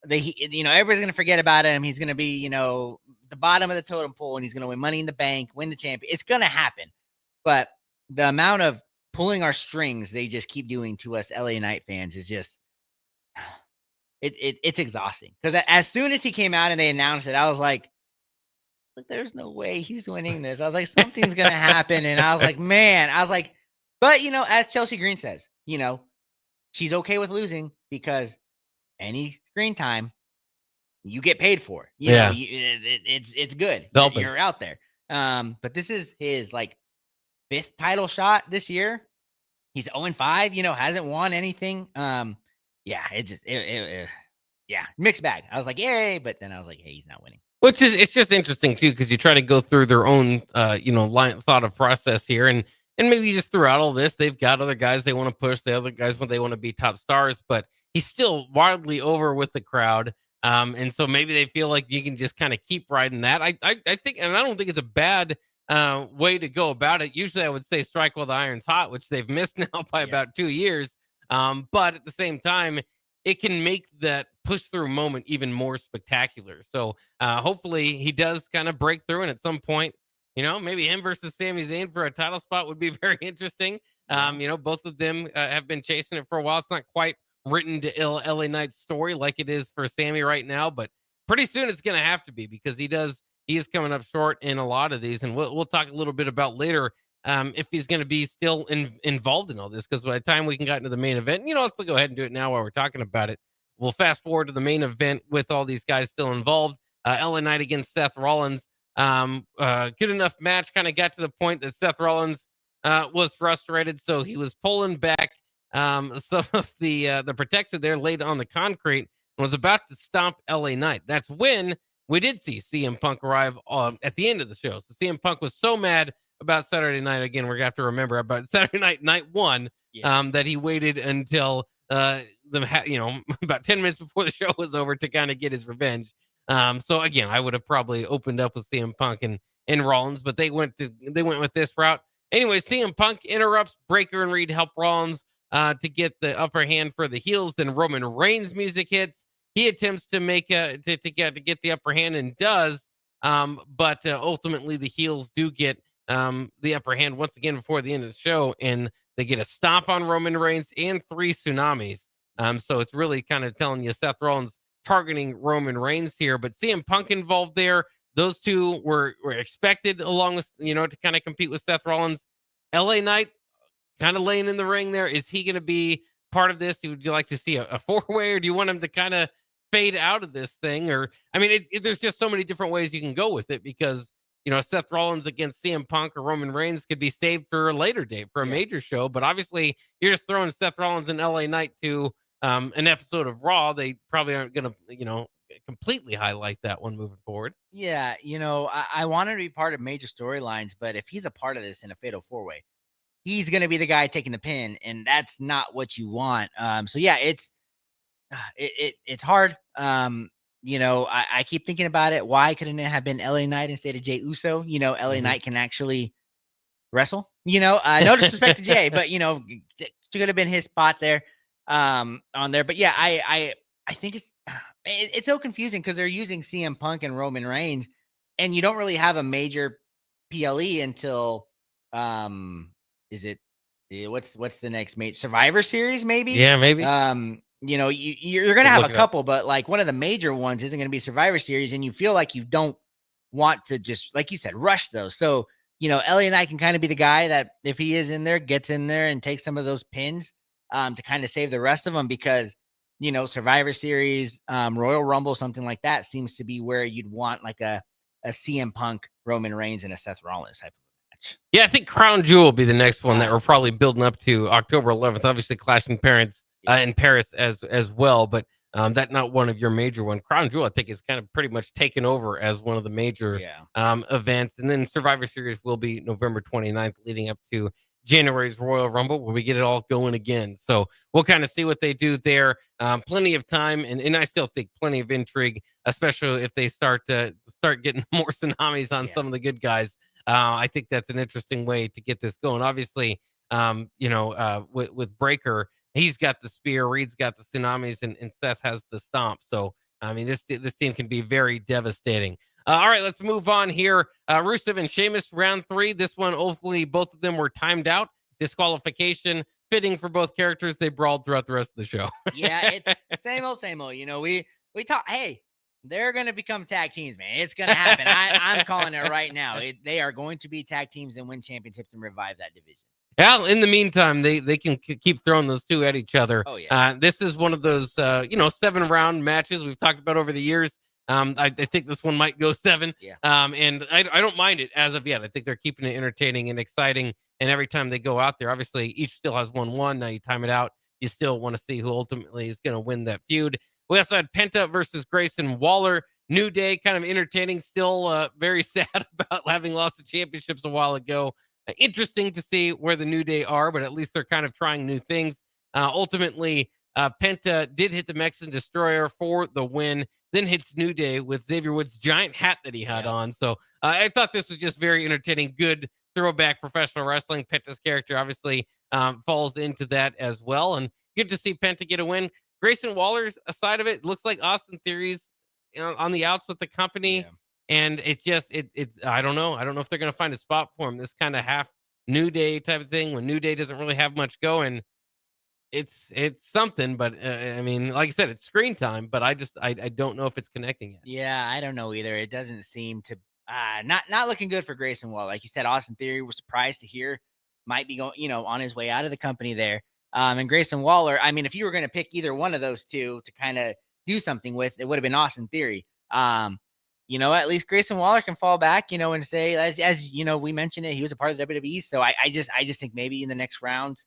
everybody's gonna forget about him. He's gonna be, the bottom of the totem pole, and he's gonna win Money in the Bank, win the champion. It's gonna happen. But the amount of pulling our strings they just keep doing to us LA Knight fans is just it's exhausting. Because as soon as he came out and they announced it, I was like, there's no way he's winning this. I was like, something's gonna happen. And I was like, man, but as Chelsea Green says, she's okay with losing because any screen time you get paid for it. It's good. You're out there. But this is his fifth title shot this year. He's 0-5, hasn't won anything. Mixed bag. I was like, yay, but then I was like, hey, he's not winning.
It's just interesting too, because you try to go through their own thought of process here, and maybe just throughout all this, they've got other guys they want to push, the other guys when they want to be top stars, but he's still wildly over with the crowd. And so maybe they feel like you can just kind of keep riding that. I think, and I don't think it's a bad way to go about it. Usually I would say strike while the iron's hot, which they've missed now by about 2 years. But at the same time, it can make that push through moment even more spectacular. So hopefully he does kind of break through, and at some point, maybe him versus Sami Zayn for a title spot would be very interesting. Both of them have been chasing it for a while. It's not quite written to LA Knight's story like it is for Sami right now, but pretty soon it's going to have to be, because he is coming up short in a lot of these, and we'll talk a little bit about later if he's going to be still involved in all this, because by the time we can get into the main event, let's go ahead and do it now while we're talking about it. We'll fast forward to the main event with all these guys still involved. LA Knight against Seth Rollins. Good enough match. Kind of got to the point that Seth Rollins was frustrated, so he was pulling back some of the protection there, laid on the concrete, and was about to stomp LA Knight. That's when we did see CM Punk arrive at the end of the show. So CM Punk was so mad about Saturday night, again, we're going to have to remember about Saturday night one, that he waited until about 10 minutes before the show was over to kind of get his revenge. So again, I would have probably opened up with CM Punk and Rollins, but they went with this route. Anyway, CM Punk interrupts. Breaker and Reed help Rollins to get the upper hand for the heels. Then Roman Reigns music hits. He attempts to make to get the upper hand, and does, but ultimately the heels do get the upper hand once again before the end of the show, and they get a stomp on Roman Reigns and 3 tsunamis. So it's really kind of telling you Seth Rollins targeting Roman Reigns here, but CM Punk involved there. Those two were expected, along with to kind of compete with Seth Rollins. LA Knight kind of laying in the ring there. Is he going to be part of this? Would you like to see a 4-way, or do you want him to kind of fade out of this thing? Or there's just so many different ways you can go with it, because Seth Rollins against CM Punk or Roman Reigns could be saved for a later date, for a major show. But obviously, you're just throwing Seth Rollins and LA Knight to an episode of Raw. They probably aren't going to, completely highlight that one moving forward.
Yeah, I want him to be part of major storylines, but if he's a part of this in a fatal 4-way, he's going to be the guy taking the pin, and that's not what you want. So yeah, it's hard. I keep thinking about it. Why couldn't it have been LA Knight instead of Jey Uso? LA Knight can actually wrestle. No disrespect to Jey, but it could have been his spot there, on there. But yeah, I think it's so confusing, because they're using CM Punk and Roman Reigns, and you don't really have a major PLE until is it what's the next major Survivor Series? Maybe.
Yeah, maybe.
You're going to have a couple, but one of the major ones isn't going to be Survivor Series, and you feel like you don't want to just, like you said, rush those. So, LA Knight can kind of be the guy that, if he is in there, gets in there and takes some of those pins to kind of save the rest of them, because, Survivor Series, Royal Rumble, something like that seems to be where you'd want a CM Punk, Roman Reigns, and a Seth Rollins type of
Yeah, I think Crown Jewel will be the next one that we're probably building up to October 11th. Obviously, Clash in Paris in Paris as well, but that's not one of your major one. Crown Jewel, I think, is kind of pretty much taken over as one of the major events, and then Survivor Series will be November 29th, leading up to January's Royal Rumble, where we get it all going again. So we'll kind of see what they do there. Plenty of time, and I still think plenty of intrigue, especially if they start getting more tsunamis on some of the good guys. I think that's an interesting way to get this going. Obviously, with Breaker, he's got the spear, Reed's got the tsunamis, and Seth has the stomp. So, I mean, this team can be very devastating. All right, let's move on here. Rusev and Sheamus, round 3. This one, hopefully, both of them were timed out. Disqualification, fitting for both characters. They brawled throughout the rest of the show.
Yeah, it's same old, same old. You know, we talk. Hey, they're going to become tag teams, man. It's going to happen. I'm calling it right now. They are going to be tag teams and win championships and revive that division.
Yeah, in the meantime, they can keep throwing those two at each other.
Oh, yeah.
This is one of those, 7-round matches we've talked about over the years. I think this one might go 7.
Yeah.
And I don't mind it as of yet. I think they're keeping it entertaining and exciting. And every time they go out there, obviously, each still has 1-1. Now you time it out. You still want to see who ultimately is going to win that feud. We also had Penta versus Grayson Waller. New Day, kind of entertaining. Still very sad about having lost the championships a while ago. Interesting to see where the New Day are, but at least they're kind of trying new things. Ultimately, Penta did hit the Mexican Destroyer for the win, then hits New Day with Xavier Woods' giant hat that he had on. So I thought this was just very entertaining, good throwback professional wrestling. Penta's character obviously falls into that as well, and good to see Penta get a win. Grayson Waller's aside of it, looks like Austin Theory's on the outs with the company.
Yeah.
And it's I don't know. I don't know if they're going to find a spot for him. This kind of half New Day type of thing, when New Day doesn't really have much going, it's something. But I mean, like I said, it's screen time. But I don't know if it's connecting yet.
Yeah, I don't know either. It doesn't seem to not looking good for Grayson Waller. Like you said, Austin Theory, we're surprised to hear might be going, on his way out of the company there. And Grayson Waller, I mean, if you were going to pick either one of those two to kind of do something with, it would have been Austin Theory. At least Grayson Waller can fall back, and say, as we mentioned it, he was a part of the WWE. So I just think maybe in the next round,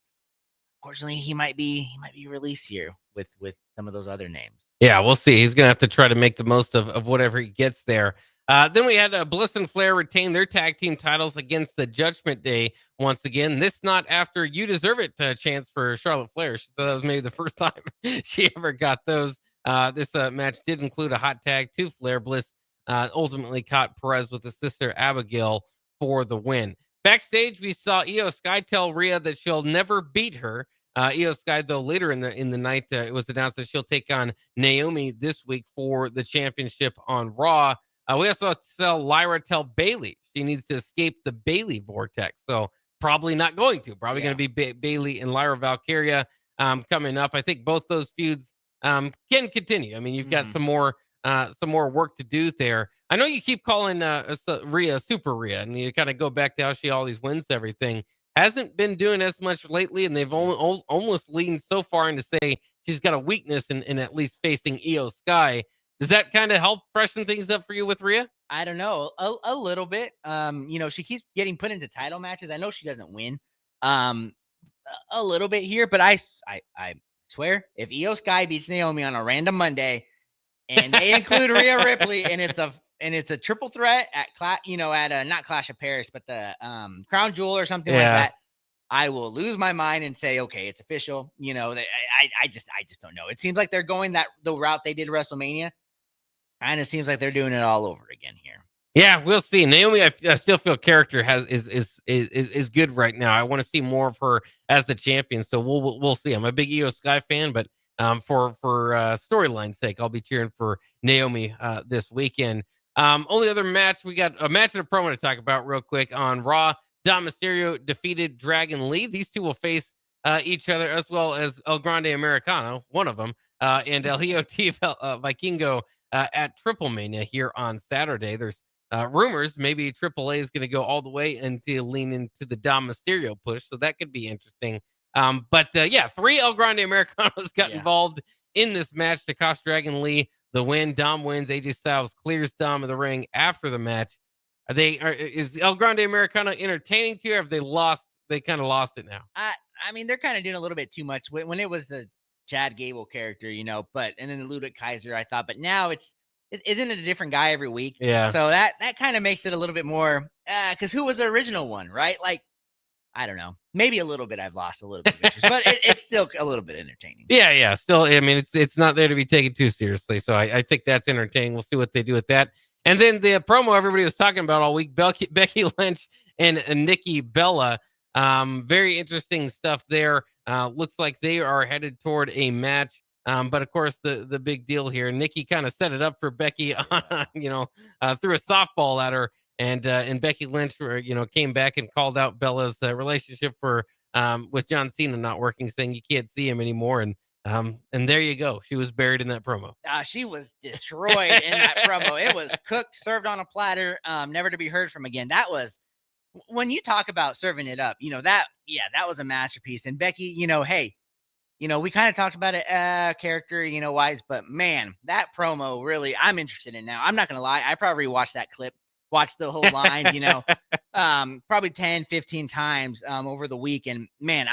unfortunately, he might be released here with some of those other names.
Yeah, we'll see. He's gonna have to try to make the most of whatever he gets there. Then we had Bliss and Flair retain their tag team titles against the Judgment Day once again. This not after You Deserve It chance for Charlotte Flair. She said that was maybe the first time she ever got those. This match did include a hot tag to Flair. Bliss ultimately caught Perez with his sister Abigail for the win. Backstage, we saw Io Sky tell Rhea that she'll never beat her. Io Sky, though, later in the night, it was announced that she'll take on Naomi this week for the championship on Raw. We also saw Lyra tell Bayley she needs to escape the Bayley vortex. So probably not going to. Probably going to be Bayley and Lyra Valkyria coming up. I think both those feuds can continue. I mean, you've got some more work to do there. I know you keep calling Rhea Super Rhea, and you kind of go back to how she always wins everything. Hasn't been doing as much lately, and they've almost leaned so far into say she's got a weakness in at least facing Io Sky. Does that kind of help freshen things up for you with Rhea?
I don't know, a little bit. She keeps getting put into title matches. I know she doesn't win a little bit here, but I swear if Io Sky beats Naomi on a random Monday and they include Rhea Ripley and it's a triple threat at not Clash of Paris, but the Crown Jewel or something like that, I will lose my mind and say, okay, it's official. I just don't know. It seems like they're going the route they did at WrestleMania. Kind of seems like they're doing it all over again here.
Yeah, we'll see. Naomi, I still feel character is good right now. I want to see more of her as the champion. So we'll see. I'm a big Io Sky fan, but for storyline's sake, I'll be cheering for Naomi this weekend. Only other match, we got a match and a promo to talk about real quick on Raw. Dom Mysterio defeated Dragon Lee. These two will face each other, as well as El Grande Americano, one of them, and El Hijo Vikingo at Triple Mania here on Saturday. There's rumors maybe AAA is going to go all the way and to lean into the Dom Mysterio push, so that could be interesting. But 3 El Grande Americanos got involved in this match to cost Dragon Lee the win. Dom wins. AJ Styles clears Dom of the ring after the match. Is El Grande Americano entertaining to you, or have they kind of lost it now?
I mean, they're kind of doing a little bit too much when it was a Chad Gable character, and then Ludwig Kaiser, I thought, but now isn't it a different guy every week?
Yeah.
So that kind of makes it a little bit more, because who was the original one, right? Like, I don't know, maybe a little bit. I've lost a little bit of interest, but it's still a little bit entertaining.
Yeah. Still, I mean, it's not there to be taken too seriously. So I think that's entertaining. We'll see what they do with that. And then the promo everybody was talking about all week, Becky Lynch and Nikki Bella. Very interesting stuff there. Looks like they are headed toward a match. But of course, the big deal here, Nikki kind of set it up for Becky, threw a softball at her, and Becky Lynch, came back and called out Bella's relationship with John Cena not working, saying you can't see him anymore. And there you go. She was buried in that promo.
She was destroyed in that promo. It was cooked, served on a platter, never to be heard from again. That was, when you talk about serving it up, that was a masterpiece. And Becky, hey, we kind of talked about it, character, wise, but man, that promo really, I'm interested in now. I'm not going to lie. I probably rewatched that clip, watched the whole line, probably 10, 15 times, over the week. And man,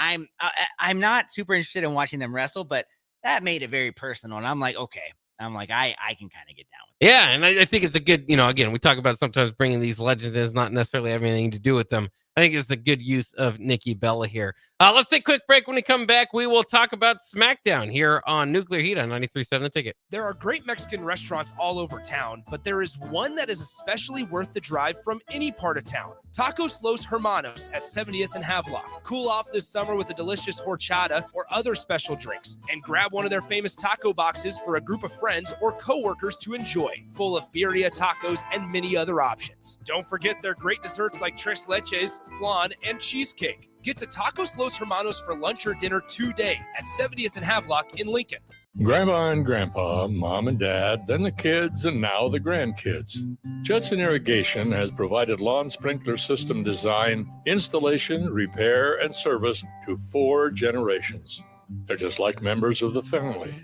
I'm not super interested in watching them wrestle, but that made it very personal. And I'm like, okay, I can kind of get down with it.
Yeah. And I think it's a good, again, we talk about sometimes bringing these legends in, not necessarily having anything to do with them. I think it's a good use of Nikki Bella here. Let's take a quick break. When we come back, we will talk about SmackDown here on Nuclear Heat on 93.7 The Ticket.
There are great Mexican restaurants all over town, but there is one that is especially worth the drive from any part of town. Tacos Los Hermanos at 70th and Havelock. Cool off this summer with a delicious horchata or other special drinks, and grab one of their famous taco boxes for a group of friends or coworkers to enjoy, full of birria tacos and many other options. Don't forget their great desserts like tres leches, flan, and cheesecake. Get to Tacos Los Hermanos for lunch or dinner today at 70th and Havelock in Lincoln.
Grandma and Grandpa, Mom and Dad, then the kids, and now the grandkids. Judson Irrigation has provided lawn sprinkler system design, installation, repair, and service to 4 generations. They're just like members of the family.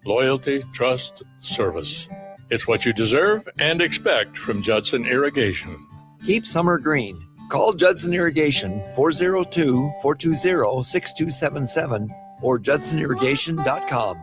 Loyalty, trust, service. It's what you deserve and expect from Judson Irrigation.
Keep summer green. Call Judson Irrigation 402-420-6277 or judsonirrigation.com.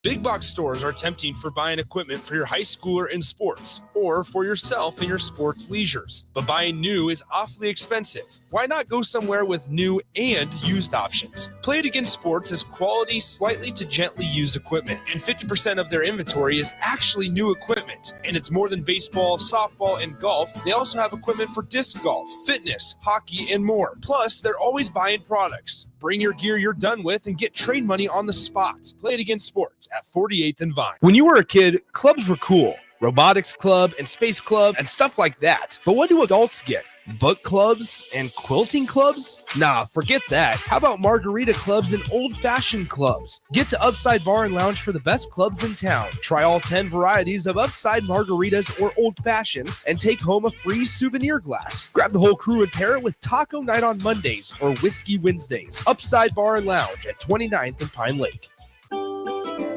Big box stores are tempting for buying equipment for your high schooler in sports or for yourself in your sports leisures. But buying new is awfully expensive. Why not go somewhere with new and used options? Play It Again Sports has quality, slightly to gently used equipment, and 50% of their inventory is actually new equipment. And it's more than baseball, softball, and golf. They also have equipment for disc golf, fitness, hockey, and more. Plus, they're always buying products. Bring your gear you're done with and get trade money on the spot. Play It Again Sports at 48th and Vine. When you were a kid, clubs were cool. Robotics club and space club and stuff like that. But what do adults get? Book clubs and quilting clubs? Nah, forget that. How about margarita clubs and old-fashioned clubs? Get to Upside Bar and Lounge for the best clubs in town. Try all 10 varieties of Upside margaritas or old-fashions and take home a free souvenir glass. Grab the whole crew and pair it with taco night on Mondays or whiskey Wednesdays. Upside Bar and Lounge at 29th and Pine Lake.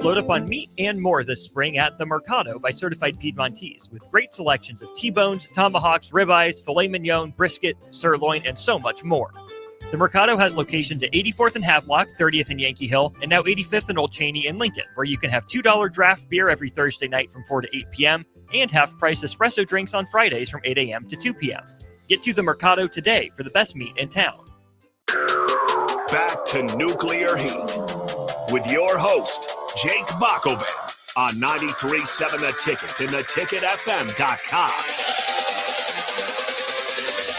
Load up on meat and more this spring at The Mercado by Certified Piedmontese, with great selections of T-bones, tomahawks, ribeyes, filet mignon, brisket, sirloin, and so much more. The Mercado has locations at 84th and Havelock, 30th and Yankee Hill, and now 85th and Old Cheney in Lincoln, where you can have $2 draft beer every Thursday night from 4 to 8 p.m. and half-price espresso drinks on Fridays from 8 a.m. to 2 p.m. Get to The Mercado today for the best meat in town.
Back to Nuclear Heat with your host, Jake Bockoven, on 93.7 The Ticket and theticketfm.com.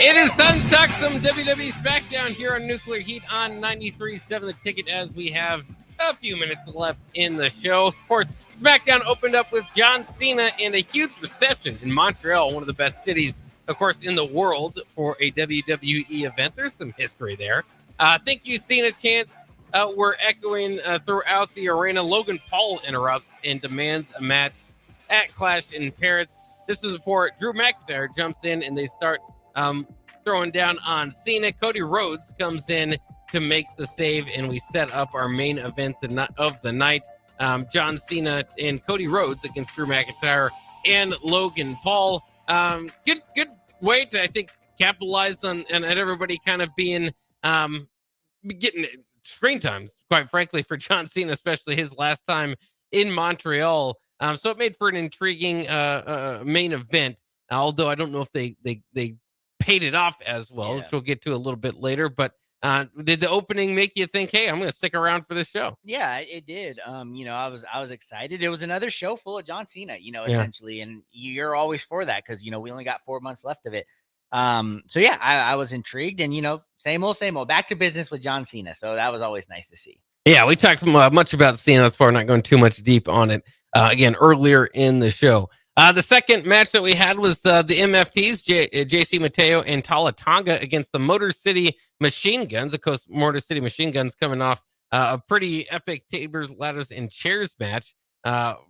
It is time to talk some WWE SmackDown here on Nuclear Heat on 93.7 The Ticket, as we have a few minutes left in the show. Of course, SmackDown opened up with John Cena and a huge reception in Montreal, one of the best cities, of course, in the world for a WWE event. There's some history there. Thank you, Cena chants were echoing throughout the arena. Logan Paul interrupts and demands a match at Clash in Paris. This was before Drew McIntyre jumps in and they start throwing down on Cena. Cody Rhodes comes in to make the save, and we set up our main event of the night. John Cena and Cody Rhodes against Drew McIntyre and Logan Paul. Good way to, I think, capitalize on and everybody kind of being getting screen times, quite frankly, for John Cena, especially his last time in Montreal. So it made for an intriguing main event. Although I don't know if they paid it off as well, which we'll get to a little bit later. But did the opening make you think, hey, I'm going to stick around for this show?
Yeah, it did. I was excited. It was another show full of John Cena,
Yeah.
essentially, and you're always for that because we only got 4 months left of it. So yeah, I was intrigued, and same old, back to business with John Cena. So that was always nice to see.
Yeah, we talked much about Cena. That's why we're not going too much deep on it. Again, earlier in the show. The second match that we had was the MFTs, JC Mateo and Tala Tonga against the Motor City Machine Guns. Of course, Motor City Machine Guns coming off a pretty epic tables, ladders, and chairs match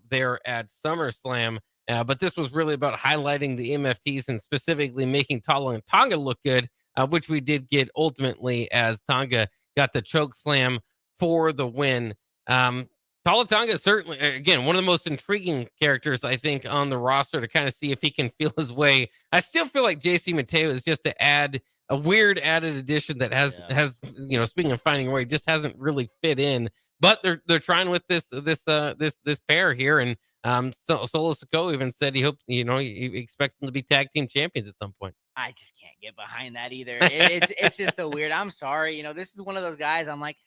there at SummerSlam. But this was really about highlighting the MFTs and specifically making Tala and Tonga look good, which we did get ultimately as Tonga got the choke slam for the win. Tala Tonga is certainly, again, one of the most intriguing characters, I think, on the roster to kind of see if he can feel his way. I still feel like JC Mateo is just to add a weird added addition that has speaking of finding a way, just hasn't really fit in. But they're trying with this pair here, and Solo Sikoa even said he hopes he expects them to be tag team champions at some point.
I just can't get behind that either. It's just so weird. I'm sorry. This is one of those guys. I'm like,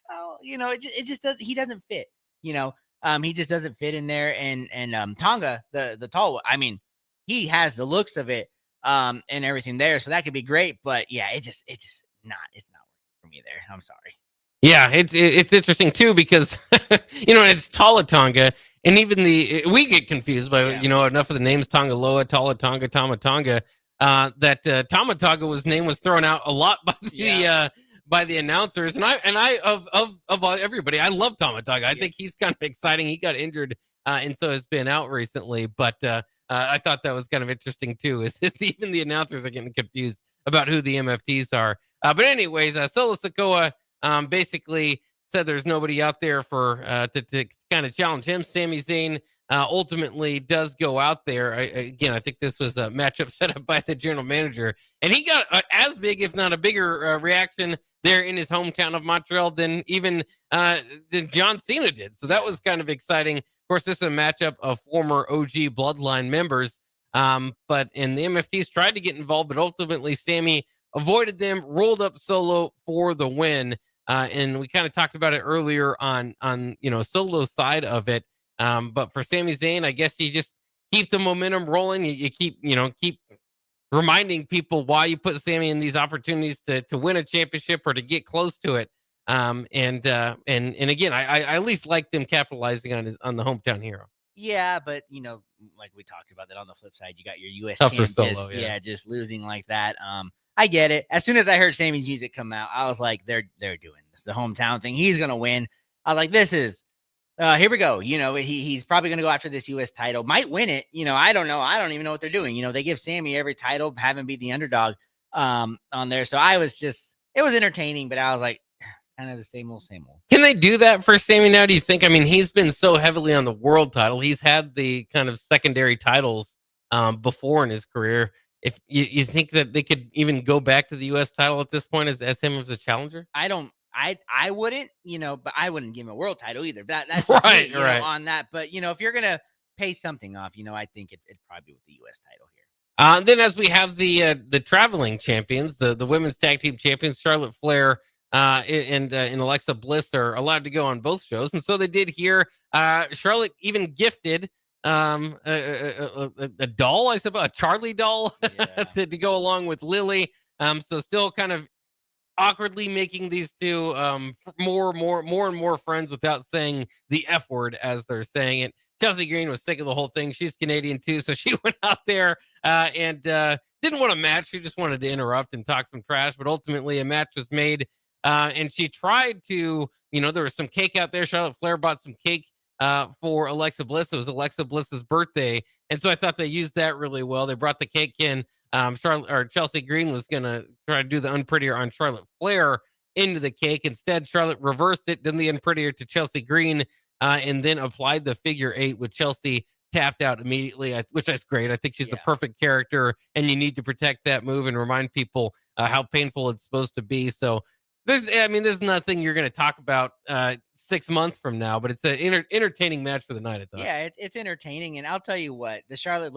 it just doesn't. He doesn't fit. He just doesn't fit in there. And Tonga, the tall, I mean, he has the looks of it, and everything there. So that could be great. But yeah, it's not working for me there. I'm sorry.
Yeah, it's interesting too because it's Tala Tonga, and even we get confused by enough of the names Tonga Loa, Tala Tonga, Tama Tonga, that Tama Tonga's name was thrown out a lot by the announcers, and I of everybody, I love Tama Tonga. I think he's kind of exciting. He got injured, and so has been out recently, but I thought that was kind of interesting too. Is even the announcers are getting confused about who the MFTs are. But anyways, Solo Sikoa basically said there's nobody out there for to kind of challenge him. Sami Zayn ultimately does go out there. I think this was a matchup set up by the general manager, and he got as big, if not a bigger, reaction there in his hometown of Montreal than even than John Cena did. So that was kind of exciting. Of course, this is a matchup of former OG Bloodline members, and the MFTs tried to get involved, but ultimately Sami avoided them, rolled up Solo for the win. And we kind of talked about it earlier on Solo's side of it. But for Sami Zayn, I guess you just keep the momentum rolling. You keep reminding people why you put Sami in these opportunities to win a championship or to get close to it. And again, I at least like them capitalizing on the hometown hero.
Yeah, but like we talked about that on the flip side, you got your US
Tough for
champ
Solo,
just losing like that. I get it. As soon as I heard Sami's music come out, I was like, they're doing this. The hometown thing. He's gonna win. I was like, this is here we go. He's probably gonna go after this US title. Might win it. I don't know. I don't even know what they're doing. They give Sami every title, have him be the underdog on there. So it was entertaining, but I was like, kind of the same old.
Can they do that for Sami now, do you think? I mean, he's been so heavily on the world title. He's had the kind of secondary titles before in his career. If you think that they could even go back to the U.S. title at this point as him as a challenger?
I wouldn't, but I wouldn't give him a world title either. That's just
right,
me,
right.
On that. But, if you're going to pay something off, I think it'd probably be with the U.S. title here.
Then as we have the traveling champions, the women's tag team champions, Charlotte Flair and Alexa Bliss are allowed to go on both shows. And so they did here. Charlotte even gifted a doll, I suppose, a Charlie doll to go along with Lily. So still kind of awkwardly making these two more and more friends without saying the F word as they're saying it. Chelsea Green was sick of the whole thing. She's Canadian too, so she went out there and didn't want a match. She just wanted to interrupt and talk some trash, but ultimately a match was made. And she tried to, there was some cake out there. Charlotte Flair bought some cake for Alexa Bliss. It was Alexa Bliss's birthday. And so I thought they used that really well. They brought the cake in. Chelsea Green was going to try to do the unprettier on Charlotte Flair into the cake. Instead, Charlotte reversed it, did the unprettier to Chelsea Green, and then applied the figure 8 with Chelsea tapped out immediately, which is great. I think she's the perfect character, and you need to protect that move and remind people how painful it's supposed to be. So there's nothing you're going to talk about 6 months from now, but it's an entertaining match for the night, I thought.
Yeah, it's entertaining, and I'll tell you what, the Charlotte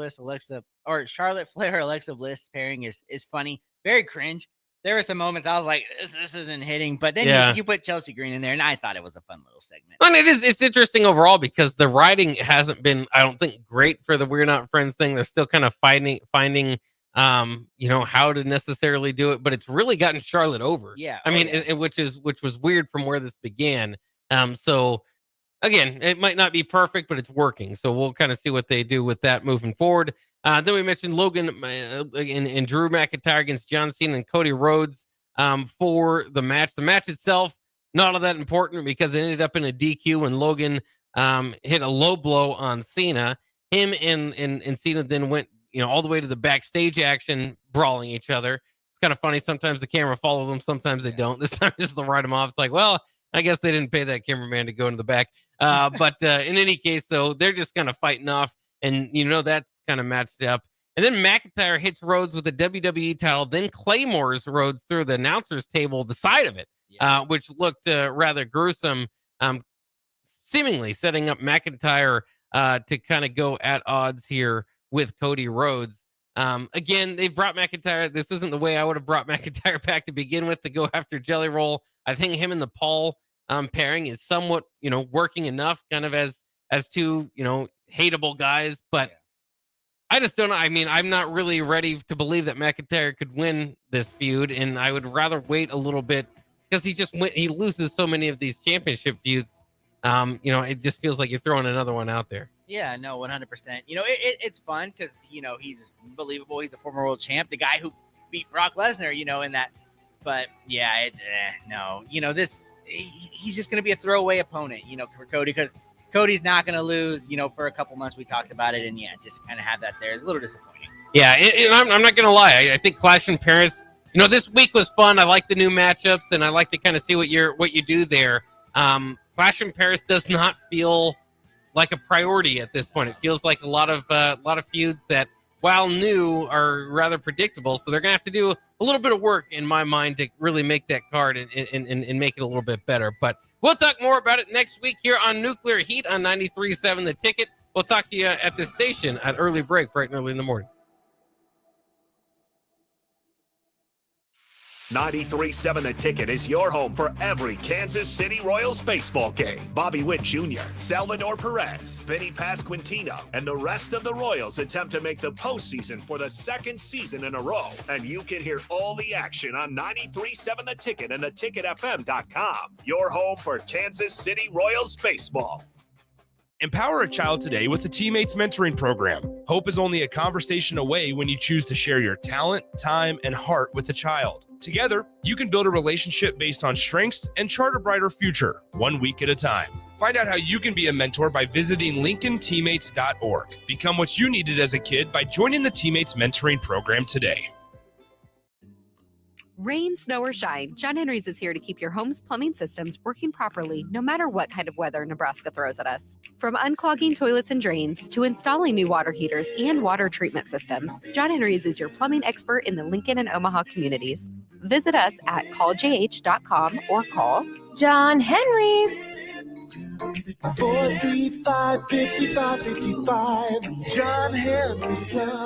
Flair Alexa Bliss pairing is funny, very cringe. There were some moments I was like, this isn't hitting, but then you put Chelsea Green in there, and I thought it was a fun little segment.
And it's interesting overall because the writing hasn't been, I don't think, great for the We're Not Friends thing. They're still kind of finding how to necessarily do it, but it's really gotten Charlotte over.
Yeah.
Which was weird from where this began. So again, it might not be perfect, but it's working. So we'll kind of see what they do with that moving forward. Then we mentioned Logan and Drew McIntyre against John Cena and Cody Rhodes for the match. The match itself, not all that important because it ended up in a DQ when Logan hit a low blow on Cena. Him and Cena then went all the way to the backstage action, brawling each other. It's kind of funny. Sometimes the camera follows them, sometimes they don't. This time just to write them off. It's like, well, I guess they didn't pay that cameraman to go into the back. But in any case, so they're just kind of fighting off, and that's kind of matched up. And then McIntyre hits Rhodes with the WWE title, then claymores Rhodes through the announcer's table, the side of it, which looked rather gruesome, seemingly setting up McIntyre to kind of go at odds here with Cody Rhodes. Again, they brought McIntyre. This isn't the way I would have brought McIntyre back to begin with, to go after Jelly Roll. I think him and the Paul pairing is somewhat, working enough, kind of as two, hateable guys. But I just don't know. I mean, I'm not really ready to believe that McIntyre could win this feud, and I would rather wait a little bit because he loses so many of these championship feuds. It just feels like you're throwing another one out there.
Yeah, no, 100%. It's fun because, he's believable. He's a former world champ, the guy who beat Brock Lesnar, in that. But yeah, no, he's just going to be a throwaway opponent, for Cody, because Cody's not going to lose, for a couple months. We talked about it, and just kind of have that there is a little disappointing.
Yeah, and I'm not going to lie. I think Clash in Paris, this week was fun. I like the new matchups, and I like to kind of see what you do there. Clash in Paris does not feel like a priority at this point. It feels like a lot of feuds that, while new, are rather predictable. So they're gonna have to do a little bit of work, in my mind, to really make that card and make it a little bit better. But we'll talk more about it next week here on Nuclear Heat on 93.7 The Ticket. We'll talk to you at the station at early break, bright and early in the morning.
93.7 The Ticket is your home for every Kansas City Royals baseball game. Bobby Witt Jr., Salvador Perez, Vinny Pasquantino, and the rest of the Royals attempt to make the postseason for the second season in a row. And you can hear all the action on 93.7 The Ticket and theticketfm.com. Your home for Kansas City Royals baseball.
Empower a child today with the Teammates Mentoring Program. Hope is only a conversation away when you choose to share your talent, time, and heart with a child. Together, you can build a relationship based on strengths and chart a brighter future, 1 week at a time. Find out how you can be a mentor by visiting LincolnTeammates.org. Become what you needed as a kid by joining the Teammates Mentoring Program today.
Rain, snow, or shine, John Henry's is here to keep your home's plumbing systems working properly no matter what kind of weather Nebraska throws at us. From unclogging toilets and drains to installing new water heaters and water treatment systems, John Henry's is your plumbing expert in the Lincoln and Omaha communities. Visit us at calljh.com or call John Henry's.
435-5555, John Henry's Plumbing.